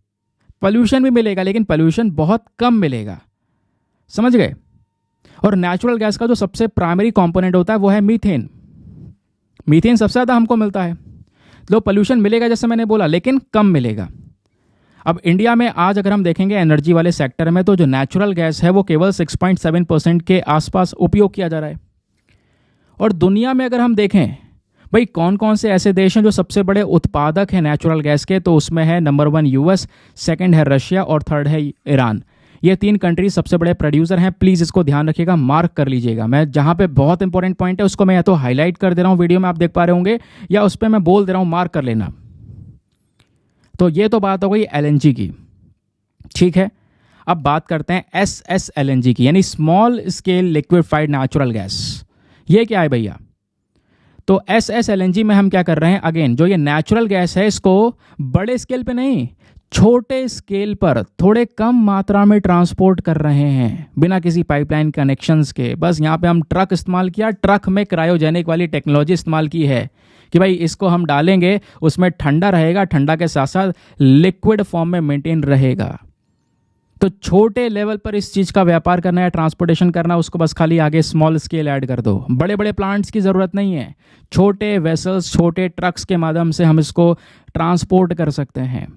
पोल्यूशन भी मिलेगा, लेकिन पोल्यूशन बहुत कम मिलेगा। समझ गए? और नेचुरल गैस का जो सबसे प्राइमरी कंपोनेंट होता है वो है मीथेन। मीथेन सबसे ज़्यादा हमको मिलता है। लो पोल्यूशन मिलेगा जैसे मैंने बोला, लेकिन कम मिलेगा। अब इंडिया में आज अगर हम देखेंगे एनर्जी वाले सेक्टर में, तो जो नेचुरल गैस है वो केवल 6.7% के आसपास उपयोग किया जा रहा है। और दुनिया में अगर हम देखें भाई कौन कौन से ऐसे देश हैं जो सबसे बड़े उत्पादक हैं नेचुरल गैस के, तो उसमें है नंबर 1 यूएस, सेकंड है रशिया और थर्ड है ईरान। ये 3 कंट्री सबसे बड़े प्रोड्यूसर हैं। प्लीज़ इसको ध्यान रखिएगा, मार्क कर लीजिएगा। मैं जहाँ पे बहुत इंपॉर्टेंट पॉइंट है उसको मैं या तो हाईलाइट कर दे रहा हूँ वीडियो में, आप देख पा रहे होंगे, या उस पर मैं बोल दे रहा हूँ, मार्क कर लेना। तो ये तो बात हो गई एलएनजी की, ठीक है। अब बात करते हैं एसएसएलएनजी की, यानी small scale liquefied natural gas. ये क्या है भैया? तो एसएसएलएनजी में हम क्या कर रहे हैं, अगेन जो ये नेचुरल गैस है इसको बड़े स्केल पे नहीं, छोटे स्केल पर थोड़े कम मात्रा में ट्रांसपोर्ट कर रहे हैं बिना किसी पाइपलाइन कनेक्शंस के। बस यहाँ पे हम ट्रक इस्तेमाल किया, ट्रक में क्रायोजेनिक वाली टेक्नोलॉजी इस्तेमाल की है कि भाई इसको हम डालेंगे, उसमें ठंडा रहेगा, ठंडा के साथ साथ लिक्विड फॉर्म में मेंटेन रहेगा। तो छोटे लेवल पर इस चीज़ का व्यापार करना है, ट्रांसपोर्टेशन करना, उसको बस खाली आगे स्मॉल स्केल ऐड कर दो। बड़े बड़े प्लांट्स की ज़रूरत नहीं है, छोटे वेसल्स, छोटे ट्रक्स के माध्यम से हम इसको ट्रांसपोर्ट कर सकते हैं।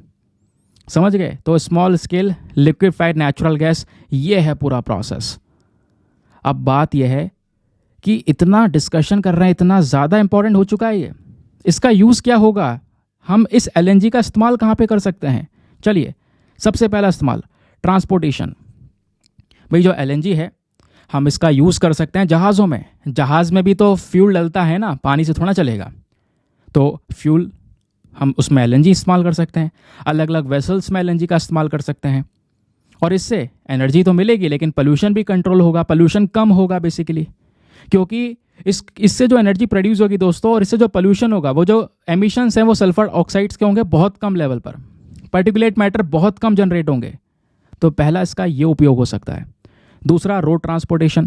समझ गए? तो small scale liquefied natural gas, ये है पूरा प्रोसेस। अब बात यह है कि इतना डिस्कशन कर रहे हैं, इतना ज़्यादा इंपॉर्टेंट हो चुका है ये, इसका यूज़ क्या होगा? हम इस एलएनजी का इस्तेमाल कहाँ पे कर सकते हैं? चलिए, सबसे पहला इस्तेमाल ट्रांसपोर्टेशन। भाई जो एलएनजी है हम इसका यूज़ कर सकते हैं जहाज़ों में। जहाज़ में भी तो फ्यूल डलता है ना, पानी से थोड़ा चलेगा, तो फ्यूल हम उसमें एलएनजी इस्तेमाल कर सकते हैं। अलग अलग वेसल्स में एलएनजी का इस्तेमाल कर सकते हैं, और इससे एनर्जी तो मिलेगी, लेकिन पोल्यूशन भी कंट्रोल होगा, पोल्यूशन कम होगा बेसिकली, क्योंकि इससे जो एनर्जी प्रोड्यूस होगी दोस्तों, और इससे जो पोल्यूशन होगा, वो जो एमिशंस हैं वो सल्फर ऑक्साइड्स के होंगे बहुत कम लेवल पर, पार्टिकुलेट मैटर बहुत कम जनरेट होंगे। तो पहला इसका ये उपयोग हो सकता है। दूसरा, रोड ट्रांसपोर्टेशन।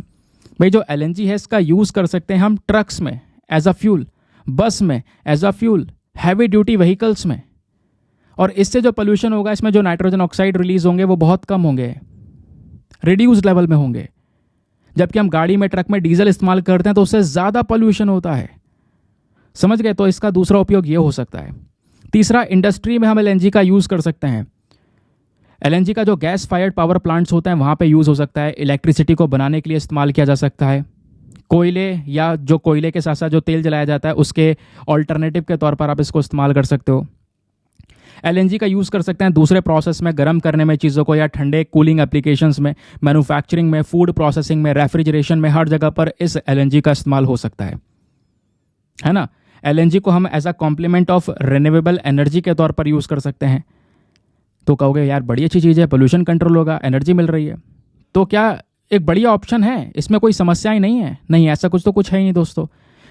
भाई जो एलएनजी है इसका यूज़ कर सकते हैं हम ट्रक्स में एज अ फ्यूल, बस में as a fuel, heavy duty vehicles में, और इससे जो पोल्यूशन होगा, इसमें जो नाइट्रोजन ऑक्साइड रिलीज होंगे वो बहुत कम होंगे, रिड्यूस लेवल में होंगे। जबकि हम गाड़ी में, ट्रक में डीजल इस्तेमाल करते हैं तो उससे ज़्यादा पोल्यूशन होता है। समझ गए? तो इसका दूसरा उपयोग ये हो सकता है। तीसरा, इंडस्ट्री में हम एलएनजी का यूज़ कर सकते हैं। एलएनजी का जो गैस फायर्ड पावर प्लांट्स होते हैं वहाँ पे यूज़ हो सकता है, इलेक्ट्रिसिटी को बनाने के लिए इस्तेमाल किया जा सकता है। कोयले, या जो कोयले के साथ साथ जो तेल जलाया जाता है उसके ऑल्टरनेटिव के तौर पर आप इसको इस्तेमाल कर सकते हो। एलएनजी का यूज़ कर सकते हैं दूसरे प्रोसेस में, गर्म करने में चीज़ों को, या ठंडे कूलिंग एप्लीकेशंस में, मैन्युफैक्चरिंग में, फूड प्रोसेसिंग में, रेफ्रिजरेशन में, हर जगह पर इस एलएनजी का इस्तेमाल हो सकता है ना। एलएनजी को हम as a complement of renewable energy के तौर पर यूज़ कर सकते हैं। तो कहोगे यार बड़ी अच्छी चीज़ है, पोल्यूशन कंट्रोल होगा, एनर्जी मिल रही है, तो क्या एक बढ़िया ऑप्शन है, इसमें कोई समस्या ही नहीं है? नहीं, ऐसा कुछ तो कुछ है ही नहीं दोस्तों।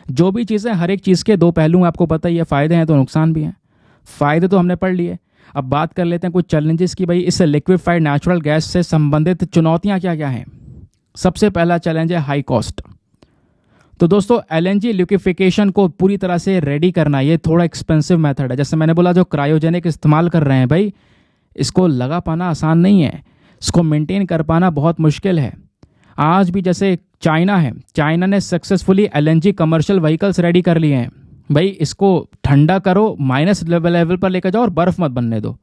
जो भी चीज़ें, हर एक चीज़ के दो पहलू आपको पता ही है, फ़ायदे हैं तो नुकसान भी हैं। फ़ायदे तो हमने पढ़ लिए, अब बात कर लेते हैं कुछ चैलेंजेस की। भाई इस लिक्विफाइड नेचुरल गैस से संबंधित चुनौतियाँ क्या क्या हैं? सबसे पहला चैलेंज है हाई कॉस्ट। तो दोस्तों एलएनजी लिक्विफिकेशन को पूरी तरह से रेडी करना ये थोड़ा एक्सपेंसिव मेथड है। जैसे मैंने बोला, जो क्रायोजेनिक इस्तेमाल कर रहे हैं भाई, इसको लगा पाना आसान नहीं है, इसको मेंटेन कर पाना बहुत मुश्किल है। आज भी जैसे चाइना है, चाइना ने successfully LNG commercial vehicles ready कर लिए हैं। भाई इसको ठंडा करो, माइनस लेवल पर लेकर जाओ और बर्फ़ मत बनने दो।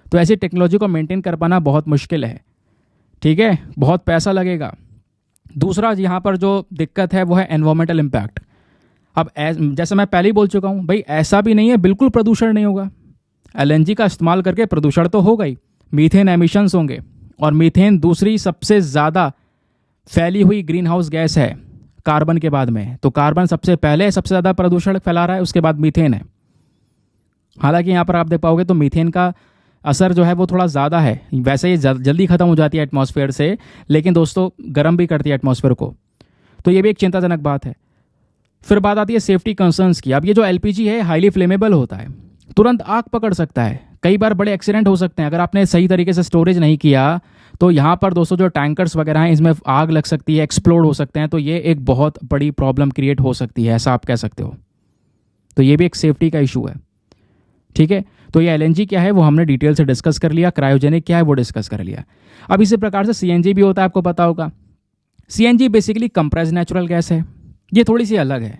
तो ऐसी टेक्नोलॉजी को मेंटेन कर पाना बहुत मुश्किल है, ठीक है, बहुत पैसा लगेगा। दूसरा यहाँ पर जो दिक्कत है वो है एनवायरमेंटल इम्पैक्ट। अब जैसे मैं पहले ही बोल चुका हूँ भाई, ऐसा भी नहीं है बिल्कुल प्रदूषण नहीं होगा। एलएनजी का इस्तेमाल करके प्रदूषण तो होगा ही, मीथेन एमिशंस होंगे, और मीथेन दूसरी सबसे ज़्यादा फैली हुई ग्रीन हाउस गैस है कार्बन के बाद में। तो कार्बन सबसे पहले सबसे ज़्यादा प्रदूषण फैला रहा है, उसके बाद मीथेन है। हालांकि यहाँ पर आप देख पाओगे तो मीथेन का असर जो है वो थोड़ा ज़्यादा है, वैसे ये जल्दी ख़त्म हो जाती है एटमॉस्फेयर से, लेकिन दोस्तों गर्म भी करती है एटमॉस्फेयर को। तो ये भी एक चिंताजनक बात है। फिर बात आती है सेफ्टी कंसर्न्स की। अब ये जो एलपीजी है हाईली फ्लेमेबल होता है, तुरंत आग पकड़ सकता है, कई बार बड़े एक्सीडेंट हो सकते हैं अगर आपने सही तरीके से स्टोरेज नहीं किया। तो यहाँ पर दोस्तों जो टैंकर्स वगैरह हैं इसमें आग लग सकती है, एक्सप्लोड हो सकते हैं। तो ये एक बहुत बड़ी प्रॉब्लम क्रिएट हो सकती है, ऐसा आप कह सकते हो। तो ये भी एक सेफ्टी का इशू है, ठीक है। तो ये एलएनजी क्या है वो हमने डिटेल से डिस्कस कर लिया, क्रायोजेनिक क्या है वो डिस्कस कर लिया। अब इसी प्रकार से सीएनजी भी होता है, आपको पता होगा। CNG basically compressed natural gas है, ये थोड़ी सी अलग है।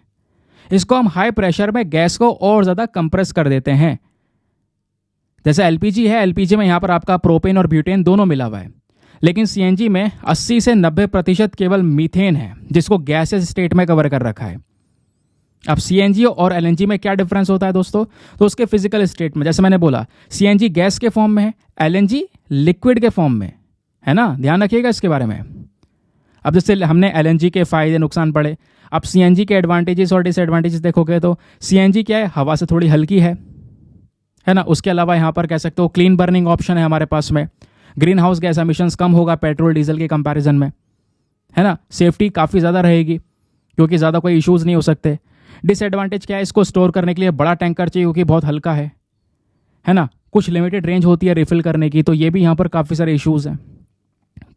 इसको हम हाई प्रेशर में गैस को और ज़्यादा कंप्रेस कर देते हैं। जैसे एलपीजी है, एलपीजी में यहाँ पर आपका प्रोपेन और ब्यूटेन दोनों मिला हुआ है, लेकिन सीएनजी में 80 से 90% केवल मीथेन है, जिसको गैसेस स्टेट में कवर कर रखा है। अब सीएनजी और एलएनजी में क्या डिफरेंस होता है दोस्तों? तो उसके फिजिकल स्टेट में, जैसे मैंने बोला, सीएनजी गैस के फॉर्म में है, एलएनजी लिक्विड के फॉर्म में है ना, ध्यान रखिएगा इसके बारे में। अब जैसे हमने एलएनजी के फायदे नुकसान पढ़े, अब सीएनजी के एडवांटेजेस और डिसएडवांटेजेस देखोगे तो सीएनजी क्या है, हवा से थोड़ी हल्की है ना। उसके अलावा यहाँ पर कह सकते हो क्लीन बर्निंग ऑप्शन है हमारे पास में, ग्रीन हाउस गैस एमिशंस कम होगा पेट्रोल डीजल के कंपैरिजन में, है ना। सेफ्टी काफ़ी ज़्यादा रहेगी क्योंकि ज़्यादा कोई इश्यूज़ नहीं हो सकते। डिसएडवांटेज क्या है, इसको स्टोर करने के लिए बड़ा टैंकर चाहिए क्योंकि बहुत हल्का है ना। कुछ लिमिटेड रेंज होती है रिफिल करने की, तो ये भी यहाँ पर काफ़ी सारे इश्यूज़ हैं।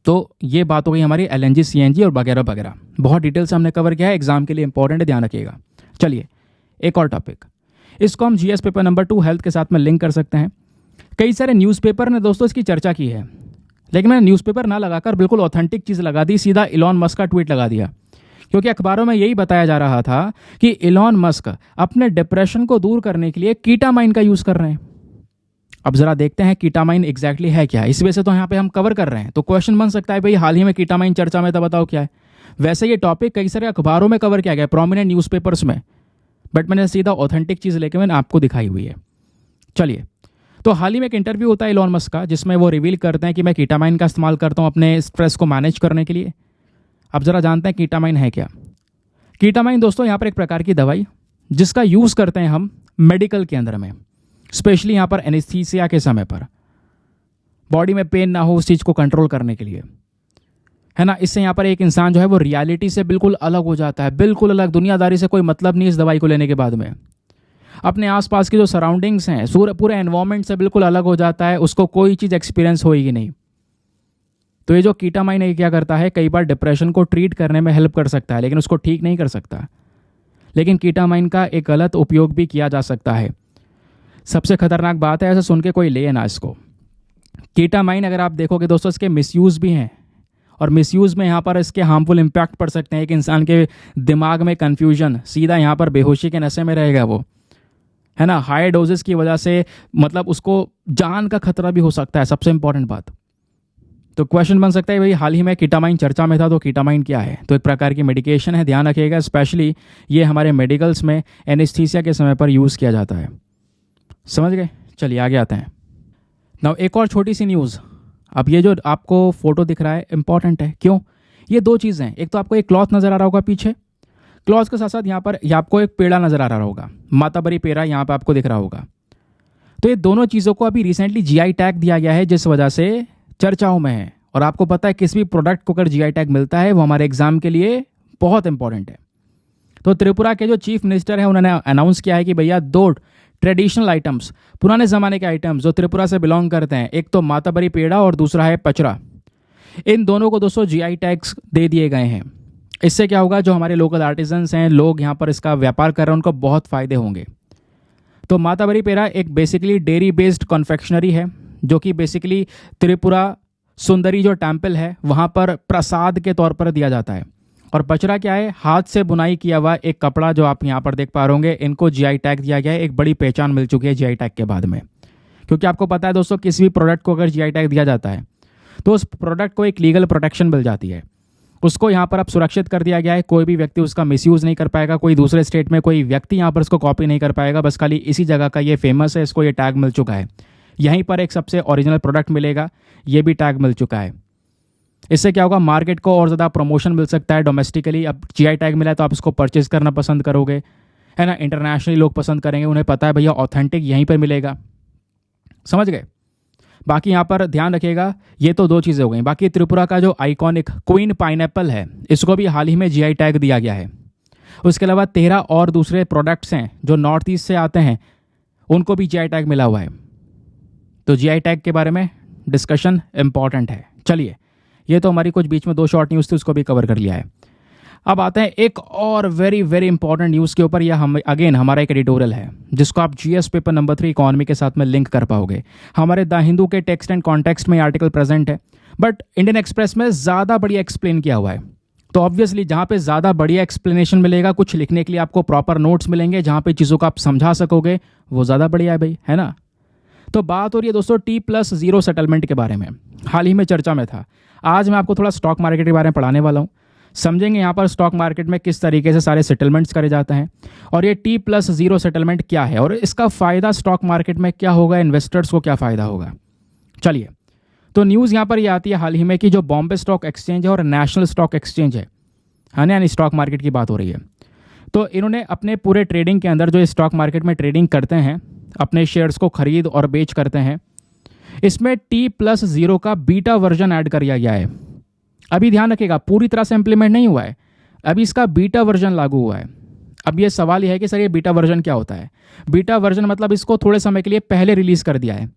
तो ये बात हो गई हमारी एलएनजी, सीएनजी और वगैरह वगैरह, बहुत डिटेल से हमने कवर किया है, एग्जाम के लिए इंपॉर्टेंट है, ध्यान रखिएगा। चलिए एक और टॉपिक, इसको हम जीएस पेपर नंबर 2 हेल्थ के साथ में लिंक कर सकते हैं। कई सारे न्यूज़पेपर ने दोस्तों इसकी चर्चा की है, लेकिन मैंने न्यूज़पेपर ना लगाकर बिल्कुल ऑथेंटिक चीज़ लगा दी, सीधा इलॉन मस्क का ट्वीट लगा दिया। क्योंकि अखबारों में यही बताया जा रहा था कि इलॉन मस्क अपने डिप्रेशन को दूर करने के लिए कीटामाइन का यूज़ कर रहे हैं। अब जरा देखते हैं कीटामाइन एग्जैक्टली है क्या। इस वजह से तो यहाँ पे हम कवर कर रहे हैं, तो क्वेश्चन बन सकता है भाई हाल ही में कीटामाइन चर्चा में था, बताओ क्या है। वैसे ये टॉपिक कई सारे अखबारों में कवर किया गया, प्रोमिनेंट न्यूज़पेपर्स में, बट मैंने सीधा ऑथेंटिक चीज़ लेकर मैंने आपको दिखाई हुई है। चलिए, तो हाल ही में एक इंटरव्यू होता है इलॉन मस्क का, जिसमें वो रिवील करते हैं कि मैं कीटामाइन का इस्तेमाल करता हूँ अपने स्ट्रेस को मैनेज करने के लिए। अब जरा जानते हैं कीटामाइन है क्या। कीटामाइन दोस्तों यहाँ पर एक प्रकार की दवाई जिसका यूज़ करते हैं हम मेडिकल के अंदर में, स्पेशली यहाँ पर एनेस्थीसिया के समय पर, बॉडी में पेन ना हो उस चीज़ को कंट्रोल करने के लिए, है ना। इससे यहाँ पर एक इंसान जो है वो रियलिटी से बिल्कुल अलग हो जाता है, बिल्कुल अलग, दुनियादारी से कोई मतलब नहीं इस दवाई को लेने के बाद में। अपने आसपास की जो सराउंडिंग्स हैं, पूरे एनवायरनमेंट से बिल्कुल अलग हो जाता है, उसको कोई चीज़ एक्सपीरियंस होगी नहीं। तो ये जो कीटामाइन है क्या करता है, कई बार डिप्रेशन को ट्रीट करने में हेल्प कर सकता है, लेकिन उसको ठीक नहीं कर सकता। लेकिन कीटामाइन का एक गलत उपयोग भी किया जा सकता है। सबसे खतरनाक बात है, ऐसा सुन के कोई ले ना इसको। कीटामाइन अगर आप देखोगे दोस्तों, इसके मिसयूज़ भी हैं, और मिसयूज़ में यहाँ पर इसके हार्मफुल इम्पैक्ट पड़ सकते हैं। एक इंसान के दिमाग में कन्फ्यूजन, सीधा यहाँ पर बेहोशी के नशे में रहेगा वो, है ना। हाई डोजेस की वजह से मतलब उसको जान का खतरा भी हो सकता है, सबसे इंपॉर्टेंट बात। तो क्वेश्चन बन सकता है भाई हाल ही में कीटामाइन चर्चा में था, तो कीटामाइन क्या है? तो एक प्रकार की मेडिकेशन है, ध्यान रखिएगा। स्पेशली ये हमारे मेडिकल्स में एनेस्थीसिया के समय पर यूज़ किया जाता है, समझ गए। चलिए आगे आते हैं। नाउ एक और छोटी सी न्यूज़। अब ये जो आपको फोटो दिख रहा है इंपॉर्टेंट है, क्यों? ये दो चीज़ें हैं। एक तो आपको एक क्लॉथ नज़र आ रहा होगा पीछे, क्लॉथ के साथ साथ यहाँ पर आपको एक पेड़ा नज़र आ रहा होगा, माताबरी पेड़ा यहाँ पर आपको दिख रहा होगा। तो ये दोनों चीज़ों को अभी रिसेंटली जीआई टैग दिया गया है, जिस वजह से चर्चाओं में है। और आपको पता है किसी भी प्रोडक्ट को अगर जीआई टैग मिलता है वो हमारे एग्जाम के लिए बहुत इंपॉर्टेंट है। तो त्रिपुरा के जो चीफ मिनिस्टर हैं उन्होंने अनाउंस किया है कि भैया 2 ट्रेडिशनल आइटम्स, पुराने ज़माने के आइटम्स जो त्रिपुरा से बिलोंग करते हैं, एक तो माताबरी पेड़ा और दूसरा है पचरा, इन दोनों को दोस्तों जीआई टैग्स दे दिए गए हैं। इससे क्या होगा, जो हमारे लोकल आर्टिजन्स हैं, लोग यहाँ पर इसका व्यापार कर रहे हैं, उनको बहुत फ़ायदे होंगे। तो माताबरी पेड़ा एक बेसिकली डेयरी बेस्ड कॉन्फेक्शनरी है, जो कि बेसिकली त्रिपुरा सुंदरी जो टेम्पल है वहाँ पर प्रसाद के तौर पर दिया जाता है। और बचरा क्या है, हाथ से बुनाई किया हुआ एक कपड़ा जो आप यहाँ पर देख पा रहे होंगे, इनको जीआई टैग दिया गया है। एक बड़ी पहचान मिल चुकी है जीआई टैग के बाद में, क्योंकि आपको पता है दोस्तों, किसी भी प्रोडक्ट को अगर जीआई टैग दिया जाता है तो उस प्रोडक्ट को एक लीगल प्रोटेक्शन मिल जाती है। उसको यहाँ पर अब सुरक्षित कर दिया गया है, कोई भी व्यक्ति उसका मिसयूज़ नहीं कर पाएगा, कोई दूसरे स्टेट में कोई व्यक्ति यहाँ पर इसको कॉपी नहीं कर पाएगा। बस खाली इसी जगह का ये फेमस है, इसको ये टैग मिल चुका है। यहीं पर एक सबसे ओरिजिनल प्रोडक्ट मिलेगा, ये भी टैग मिल चुका है। इससे क्या होगा, मार्केट को और ज़्यादा प्रमोशन मिल सकता है डोमेस्टिकली। अब जीआई टैग मिला है तो आप इसको परचेज करना पसंद करोगे, है ना। इंटरनेशनली लोग पसंद करेंगे, उन्हें पता है भैया ऑथेंटिक यहीं पर मिलेगा, समझ गए। बाकी यहाँ पर ध्यान रखिएगा, ये तो दो चीज़ें हो गई। बाकी त्रिपुरा का जो आइकॉनिक क्वीन पाइनएप्पल है, इसको भी हाल ही में जीआई टैग दिया गया है। उसके अलावा 13 और दूसरे प्रोडक्ट्स हैं जो नॉर्थ ईस्ट से आते हैं, उनको भी जीआई टैग मिला हुआ है। तो जीआई टैग के बारे में डिस्कशन इंपॉर्टेंट है। चलिए, ये तो हमारी कुछ बीच में 2 शॉर्ट न्यूज़ थी, उसको भी कवर कर लिया है। अब आते हैं एक और वेरी वेरी इंपॉर्टेंट न्यूज़ के ऊपर। यह हम अगेन हमारा एक एडिटोरियल है जिसको आप जीएस पेपर नंबर 3 इकोनॉमी के साथ में लिंक कर पाओगे। हमारे द हिंदू के टेक्स्ट एंड कॉन्टेक्स्ट में आर्टिकल प्रेजेंट है, बट इंडियन एक्सप्रेस में ज़्यादा बढ़िया एक्सप्लेन किया हुआ है। तो ऑब्वियसली जहाँ पे ज़्यादा बढ़िया एक्सप्लेनेशन मिलेगा, कुछ लिखने के लिए आपको प्रॉपर नोट्स मिलेंगे, जहाँ पे चीज़ों को आप समझा सकोगे, वो ज़्यादा बढ़िया है भाई, है ना। तो बात हो रही है दोस्तों T+0 सेटलमेंट के बारे में, हाल ही में चर्चा में था। आज मैं आपको थोड़ा स्टॉक मार्केट के बारे में पढ़ाने वाला हूँ। समझेंगे यहाँ पर स्टॉक मार्केट में किस तरीके से सारे सेटलमेंट्स करे जाते हैं, और ये T+0 सेटलमेंट क्या है, और इसका फ़ायदा स्टॉक मार्केट में क्या होगा, इन्वेस्टर्स को क्या फ़ायदा होगा। चलिए, तो न्यूज़ यहाँ पर ये आती है हाल ही में कि जो बॉम्बे स्टॉक एक्सचेंज है और नेशनल स्टॉक एक्सचेंज है ना, यानी स्टॉक मार्केट की बात हो रही है। तो इन्होंने अपने पूरे ट्रेडिंग के अंदर, जो स्टॉक मार्केट में ट्रेडिंग करते हैं, अपने शेयर्स को खरीद और बेच करते हैं, इसमें T+0 का बीटा वर्जन ऐड कर दिया गया है। अभी ध्यान रखिएगा, पूरी तरह से इंप्लीमेंट नहीं हुआ है, अभी इसका बीटा वर्जन लागू हुआ है। अब ये सवाल यह है कि सर ये बीटा वर्जन क्या होता है। बीटा वर्जन मतलब इसको थोड़े समय के लिए पहले रिलीज़ कर दिया है,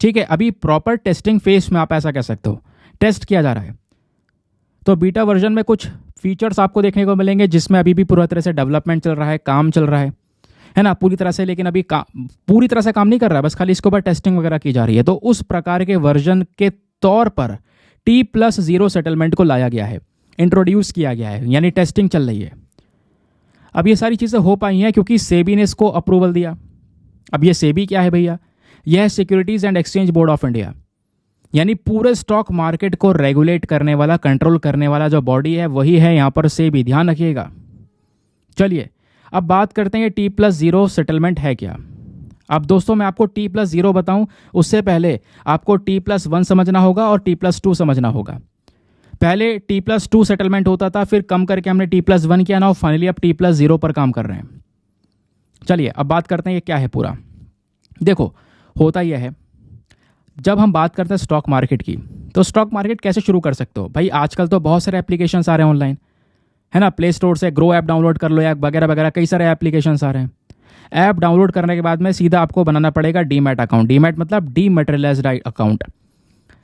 ठीक है। अभी प्रॉपर टेस्टिंग फेज में आप ऐसा कह सकते हो, टेस्ट किया जा रहा है। तो बीटा वर्जन में कुछ फीचर्स आपको देखने को मिलेंगे जिसमें अभी भी पूरी तरह से डेवलपमेंट चल रहा है, काम चल रहा है ना, पूरी तरह से। लेकिन अभी पूरी तरह से काम नहीं कर रहा है, बस खाली इसके ऊपर टेस्टिंग वगैरह की जा रही है। तो उस प्रकार के वर्जन के तौर पर T+0 सेटलमेंट को लाया गया है, इंट्रोड्यूस किया गया है, यानी टेस्टिंग चल रही है। अब ये सारी चीज़ें हो पाई हैं क्योंकि सेबी ने इसको अप्रूवल दिया। अब ये सेबी क्या है भैया, यह है securities and exchange board of India, यानी पूरे स्टॉक मार्केट को रेगुलेट करने वाला, कंट्रोल करने वाला जो बॉडी है वही है यहाँ पर सेबी, ध्यान रखिएगा। चलिए, अब बात करते हैं T+0 सेटलमेंट है क्या। अब दोस्तों मैं आपको T+0 बताऊं उससे पहले आपको T+1 समझना होगा और T+2 समझना होगा। पहले T+2 सेटलमेंट होता था, फिर कम करके हमने T+1 किया ना, और फाइनली अब T+0 पर काम कर रहे हैं। चलिए, अब बात करते हैं ये क्या है पूरा। देखो, होता यह है, जब हम बात करते हैं स्टॉक मार्केट की, तो स्टॉक मार्केट कैसे शुरू कर सकते हो भाई। आजकल तो बहुत सारे एप्लीकेशंस आ रहे हैं ऑनलाइन, है ना। प्ले स्टोर से ग्रो ऐप डाउनलोड कर लो या वगैरह वगैरह, कई सारे एप्लीकेशंस आ रहे हैं। ऐप डाउनलोड करने के बाद में सीधा आपको बनाना पड़ेगा डीमैट अकाउंट। डीमैट मतलब डीमैटेरियलाइज्ड अकाउंट।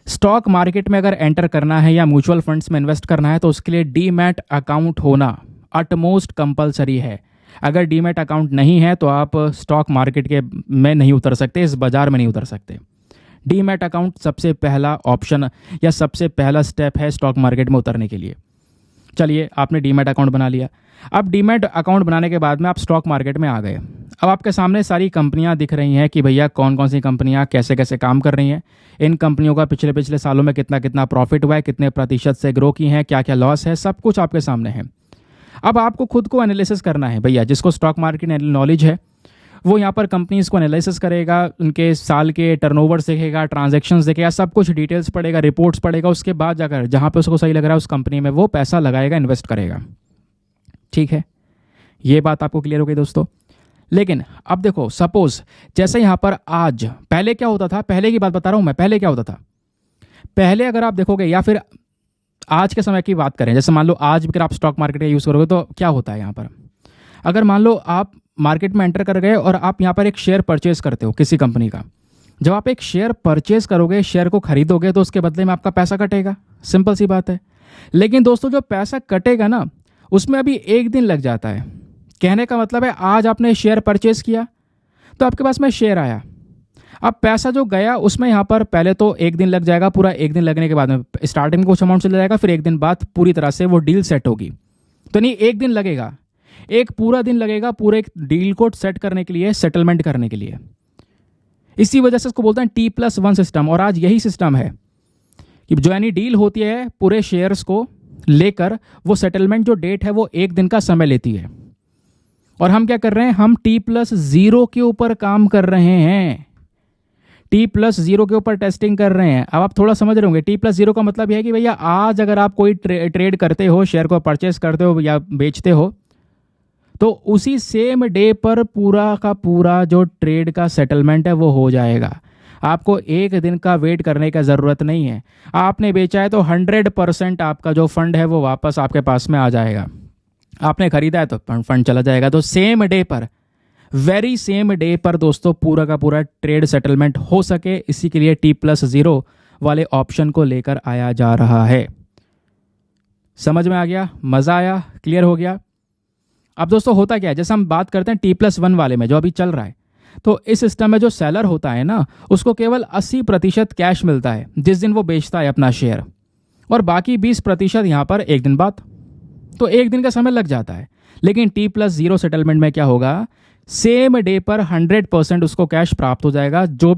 स्टॉक मार्केट में अगर एंटर करना है या म्यूचुअल फंड्स में इन्वेस्ट करना है तो उसके लिए डीमैट अकाउंट होना अटमोस्ट कंपलसरी है। अगर डीमैट अकाउंट नहीं है तो आप स्टॉक मार्केट के में नहीं उतर सकते, इस बाजार में नहीं उतर सकते। डीमैट अकाउंट सबसे पहला ऑप्शन या सबसे पहला स्टेप है स्टॉक मार्केट में उतरने के लिए। चलिए, आपने डीमैट अकाउंट बना लिया। अब डीमैट अकाउंट बनाने के बाद में आप स्टॉक मार्केट में आ गए। अब आपके सामने सारी कंपनियां दिख रही हैं कि भैया कौन कौन सी कंपनियां कैसे कैसे काम कर रही हैं, इन कंपनियों का पिछले सालों में कितना कितना प्रॉफिट हुआ है, कितने प्रतिशत से ग्रो की हैं, क्या क्या लॉस है, सब कुछ आपके सामने है। अब आपको खुद को एनालिसिस करना है भैया। जिसको स्टॉक मार्केट नॉलेज है वो यहाँ पर कंपनीज को एनालिसिस करेगा, उनके साल के टर्नओवर्स देखेगा, ट्रांजैक्शंस देखेगा, सब कुछ डिटेल्स पढ़ेगा, रिपोर्ट्स पढ़ेगा। उसके बाद जाकर जहाँ पे उसको सही लग रहा है उस कंपनी में वो पैसा लगाएगा, इन्वेस्ट करेगा। ठीक है, ये बात आपको क्लियर हो गई दोस्तों। लेकिन अब देखो, सपोज जैसे यहाँ पर आज, पहले क्या होता था, पहले की बात बता रहा हूँ मैं, पहले क्या होता था। पहले अगर आप देखोगे या फिर आज के समय की बात करें, जैसे मान लो आज अगर आप स्टॉक मार्केट का यूज़ करोगे तो क्या होता है यहाँ पर। अगर मान लो आप मार्केट में एंटर कर गए और आप यहाँ पर एक शेयर परचेज करते हो किसी कंपनी का। जब आप एक शेयर परचेज करोगे, शेयर को खरीदोगे, तो उसके बदले में आपका पैसा कटेगा, सिंपल सी बात है। लेकिन दोस्तों जो पैसा कटेगा ना, उसमें अभी एक दिन लग जाता है। कहने का मतलब है आज आपने शेयर परचेज किया तो आपके पास में शेयर आया, अब पैसा जो गया उसमें यहाँ पर पहले तो एक दिन लग जाएगा, पूरा एक दिन लगने के बाद में स्टार्टिंग में कुछ अमाउंट चला जाएगा, फिर एक दिन बाद पूरी तरह से वो डील सेट होगी। तो नहीं, एक दिन लगेगा, एक पूरा दिन लगेगा पूरे एक डील को सेट करने के लिए, सेटलमेंट करने के लिए। इसी वजह से इसको बोलते हैं T+1 सिस्टम। और आज यही सिस्टम है कि जो यानी डील होती है पूरे शेयर्स को लेकर, वो सेटलमेंट जो डेट है वो एक दिन का समय लेती है। और हम क्या कर रहे हैं, हम T+0 के ऊपर काम कर रहे हैं, T+0 के ऊपर टेस्टिंग कर रहे हैं। अब आप थोड़ा समझ रहे होंगे, T+0 का मतलब यह है कि भैया आज अगर आप कोई ट्रेड करते हो, शेयर को परचेस करते हो या बेचते हो, तो उसी सेम डे पर पूरा का पूरा जो ट्रेड का सेटलमेंट है वो हो जाएगा। आपको एक दिन का वेट करने का ज़रूरत नहीं है। आपने बेचा है तो 100% आपका जो फंड है वो वापस आपके पास में आ जाएगा। आपने खरीदा है तो फंड चला जाएगा। तो सेम डे पर, वेरी सेम डे पर दोस्तों पूरा का पूरा ट्रेड सेटलमेंट हो सके, इसी के लिए T+0 वाले ऑप्शन को लेकर आया जा रहा है। समझ में आ गया? मज़ा आया? क्लियर हो गया? अब दोस्तों होता क्या है, जैसे हम बात करते हैं T+1 वाले में जो अभी चल रहा है, तो इस सिस्टम में जो सेलर होता है ना, उसको केवल 80% कैश मिलता है जिस दिन वो बेचता है अपना शेयर, और बाकी 20% यहाँ पर एक दिन बाद। तो एक दिन का समय लग जाता है। लेकिन T+0 सेटलमेंट में क्या होगा, सेम डे पर 100% उसको कैश प्राप्त हो जाएगा। जो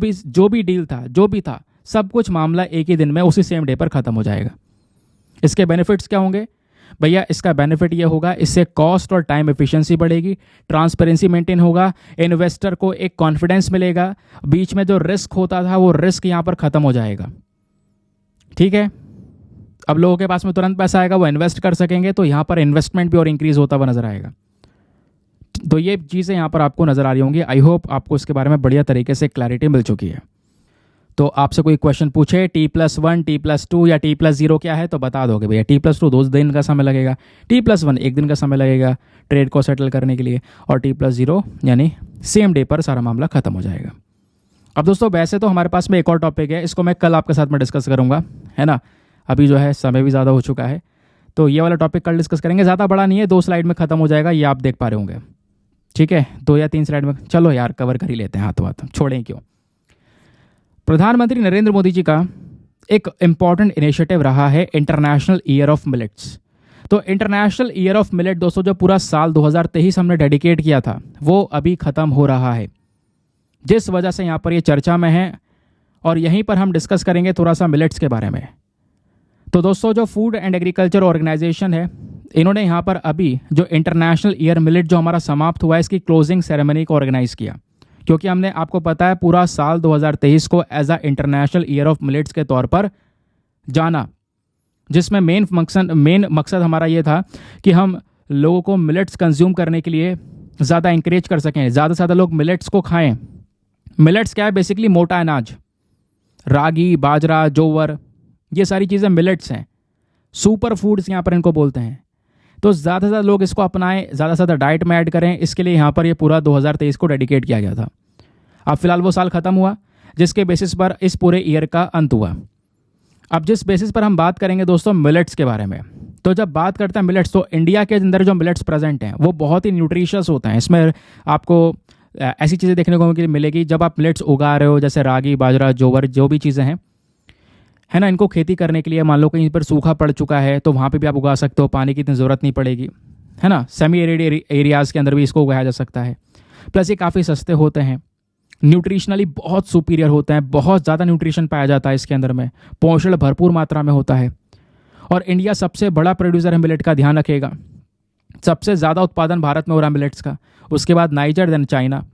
भी डील था, जो भी था, सब कुछ मामला एक ही दिन में उसी सेम डे पर खत्म हो जाएगा। इसके बेनिफिट्स क्या होंगे भैया? इसका बेनिफिट ये होगा, इससे कॉस्ट और टाइम एफिशिएंसी बढ़ेगी, ट्रांसपेरेंसी मेंटेन होगा, इन्वेस्टर को एक कॉन्फिडेंस मिलेगा, बीच में जो रिस्क होता था वो रिस्क यहाँ पर खत्म हो जाएगा। ठीक है, अब लोगों के पास में तुरंत पैसा आएगा, वो इन्वेस्ट कर सकेंगे, तो यहाँ पर इन्वेस्टमेंट भी और इंक्रीज होता हुआ नजर आएगा। तो ये चीज़ें यहाँ पर आपको नजर आ रही होंगी। आई होप आपको इसके बारे में बढ़िया तरीके से क्लैरिटी मिल चुकी है। तो आपसे कोई क्वेश्चन पूछे T+1, T+2 या T+0 क्या है, तो बता दोगे भैया T+2 2 दिन का समय लगेगा, T+1 एक दिन का समय लगेगा ट्रेड को सेटल करने के लिए, और T+0 यानी सेम डे पर सारा मामला खत्म हो जाएगा। अब दोस्तों वैसे तो हमारे पास में एक और टॉपिक है, इसको मैं कल आपके साथ में डिस्कस करूंगा, है ना। अभी जो है समय भी ज़्यादा हो चुका है, तो ये वाला टॉपिक कल डिस्कस करेंगे। ज़्यादा बड़ा नहीं है, 2 स्लाइड में खत्म हो जाएगा, ये आप देख पा रहे होंगे। ठीक है, 2 या 3 स्लाइड में चलो यार कवर कर ही लेते हैं, हाथों हाथ छोड़ें क्यों। प्रधानमंत्री नरेंद्र मोदी जी का एक इम्पॉर्टेंट इनिशिएटिव रहा है इंटरनेशनल ईयर ऑफ मिलेट्स। तो इंटरनेशनल ईयर ऑफ मिलेट दोस्तों जो पूरा साल 2023 हमने डेडिकेट किया था, वो अभी ख़त्म हो रहा है, जिस वजह से यहाँ पर ये चर्चा में है, और यहीं पर हम डिस्कस करेंगे थोड़ा सा मिलेट्स के बारे में। तो दोस्तों जो फूड एंड एग्रीकल्चर ऑर्गेनाइजेशन है, इन्होंने यहाँ पर अभी जो इंटरनेशनल ईयर मिलेट जो हमारा समाप्त हुआ है, इसकी क्लोजिंग सेरेमनी को ऑर्गेनाइज किया, क्योंकि हमने आपको पता है पूरा साल 2023 को as a international year of millets के तौर पर जाना, जिसमें मेन मकसद हमारा ये था कि हम लोगों को मिलेट्स कंज्यूम करने के लिए ज़्यादा इंकरेज कर सकें, ज़्यादा से ज़्यादा लोग मिलेट्स को खाएं। मिलेट्स क्या है? बेसिकली मोटा अनाज, रागी, बाजरा, जोवर, ये सारी चीज़ें मिलेट्स हैं। सुपर फूड्स यहाँ पर इनको बोलते हैं। तो ज़्यादा से ज़्यादा लोग इसको अपनाएं, ज़्यादा से ज़्यादा डाइट में ऐड करें, इसके लिए यहाँ पर ये पूरा 2023 को डेडिकेट किया गया था। अब फिलहाल वो साल ख़त्म हुआ, जिसके बेसिस पर इस पूरे ईयर का अंत हुआ। अब जिस बेसिस पर हम बात करेंगे दोस्तों मिलेट्स के बारे में, तो जब बात करते हैं मिलेट्स, तो इंडिया के अंदर जो मिलेट्स प्रेजेंट हैं वो बहुत ही न्यूट्रिशियस होते हैं। इसमें आपको ऐसी चीज़ें देखने को मिलेगी, जब आप मिलेट्स उगा रहे हो, जैसे रागी, बाजरा, जोवर, जो भी चीज़ें हैं, है ना, इनको खेती करने के लिए मान लो कहीं पर सूखा पड़ चुका है तो वहाँ पे भी आप उगा सकते हो, पानी की इतनी ज़रूरत नहीं पड़ेगी, है ना। सेमी एरिड एरियाज़ के अंदर भी इसको उगाया जा सकता है। प्लस ये काफ़ी सस्ते होते हैं, न्यूट्रिशनली बहुत सुपीरियर होते हैं, बहुत ज़्यादा न्यूट्रिशन पाया जाता है इसके अंदर में, पोषण भरपूर मात्रा में होता है। और इंडिया सबसे बड़ा प्रोड्यूसर है मिलेट का, ध्यान रखिएगा। सबसे ज़्यादा उत्पादन भारत में हो रहा है मिलेट्स का, उसके बाद नाइजर, देन चाइना।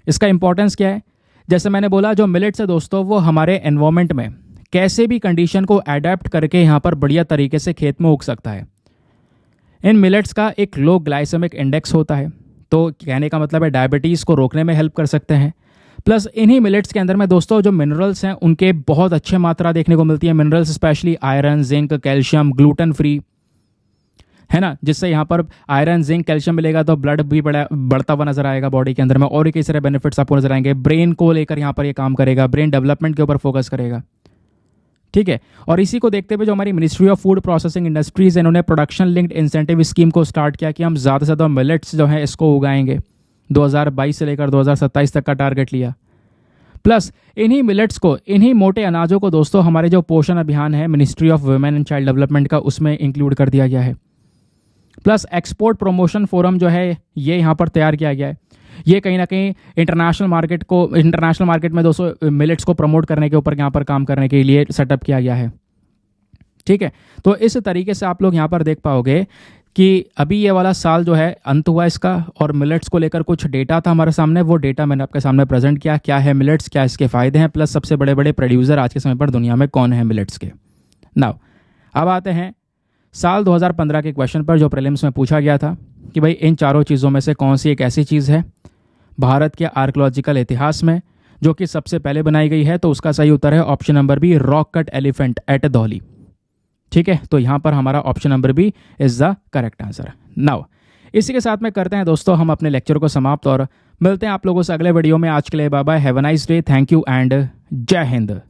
इसका इंपॉर्टेंस क्या है? जैसे मैंने बोला, जो मिलेट्स है दोस्तों वो हमारे एनवायरमेंट में कैसे भी कंडीशन को अडेप्ट करके यहाँ पर बढ़िया तरीके से खेत में उग सकता है। इन मिलेट्स का एक लो ग्लाइसेमिक इंडेक्स होता है, तो कहने का मतलब है डायबिटीज़ को रोकने में हेल्प कर सकते हैं। प्लस इन्हीं मिलेट्स के अंदर में दोस्तों जो मिनरल्स हैं उनके बहुत अच्छे मात्रा देखने को मिलती है। Minerals specially iron, zinc, calcium, gluten free, है ना, जिससे यहाँ पर आयरन, जिंक, कैल्शियम मिलेगा तो ब्लड भी बढ़ता हुआ नजर आएगा बॉडी के अंदर में, और कई सारे बेनिफिट्स आपको नजर आएंगे। ब्रेन को लेकर यहाँ पर ये काम करेगा, ब्रेन डेवलपमेंट के ऊपर फोकस करेगा। ठीक है। और इसी को देखते हुए जो हमारी ministry of food processing industries है, इन्होंने प्रोडक्शन लिंक्ड इंसेंटिव स्कीम को स्टार्ट किया कि हम ज़्यादा से ज़्यादा मिलेट्स जो है इसको उगाएंगे। 2022 से लेकर 2027 तक का टारगेट लिया। प्लस इन्हीं मिलेट्स को, इन्हीं मोटे अनाजों को दोस्तों हमारे जो पोषण अभियान है ministry of women and child development का, उसमें इंक्लूड कर दिया गया है। प्लस एक्सपोर्ट प्रमोशन फोरम जो है ये यहाँ पर तैयार किया गया है। ये कहीं ना कहीं इंटरनेशनल मार्केट में दोस्तों मिलेट्स को प्रमोट करने के ऊपर यहाँ पर काम करने के लिए सेटअप किया गया है। ठीक है, तो इस तरीके से आप लोग यहाँ पर देख पाओगे कि अभी ये वाला साल जो है अंत हुआ इसका, और मिलेट्स को लेकर कुछ डेटा था हमारे सामने, वो डेटा मैंने आपके सामने प्रेजेंट किया। क्या है मिलेट्स, क्या इसके फ़ायदे हैं, प्लस सबसे बड़े बड़े प्रोड्यूसर आज के समय पर दुनिया में कौन है मिलेट्स के। नाउ अब आते हैं साल 2015 के क्वेश्चन पर जो प्रीलिम्स में पूछा गया था कि भाई इन चारों चीज़ों में से कौन सी एक ऐसी चीज़ है भारत के आर्कियोलॉजिकल इतिहास में जो कि सबसे पहले बनाई गई है। तो उसका सही उत्तर है option number B, rock cut elephant at Dhauli. ठीक है, तो यहाँ पर हमारा option number B is the correct answer. Now इसी के साथ में करते हैं दोस्तों हम अपने लेक्चर को समाप्त, और मिलते हैं आप लोगों से अगले वीडियो में। आज के लिए bye bye, have a nice day, thank you and जय हिंद।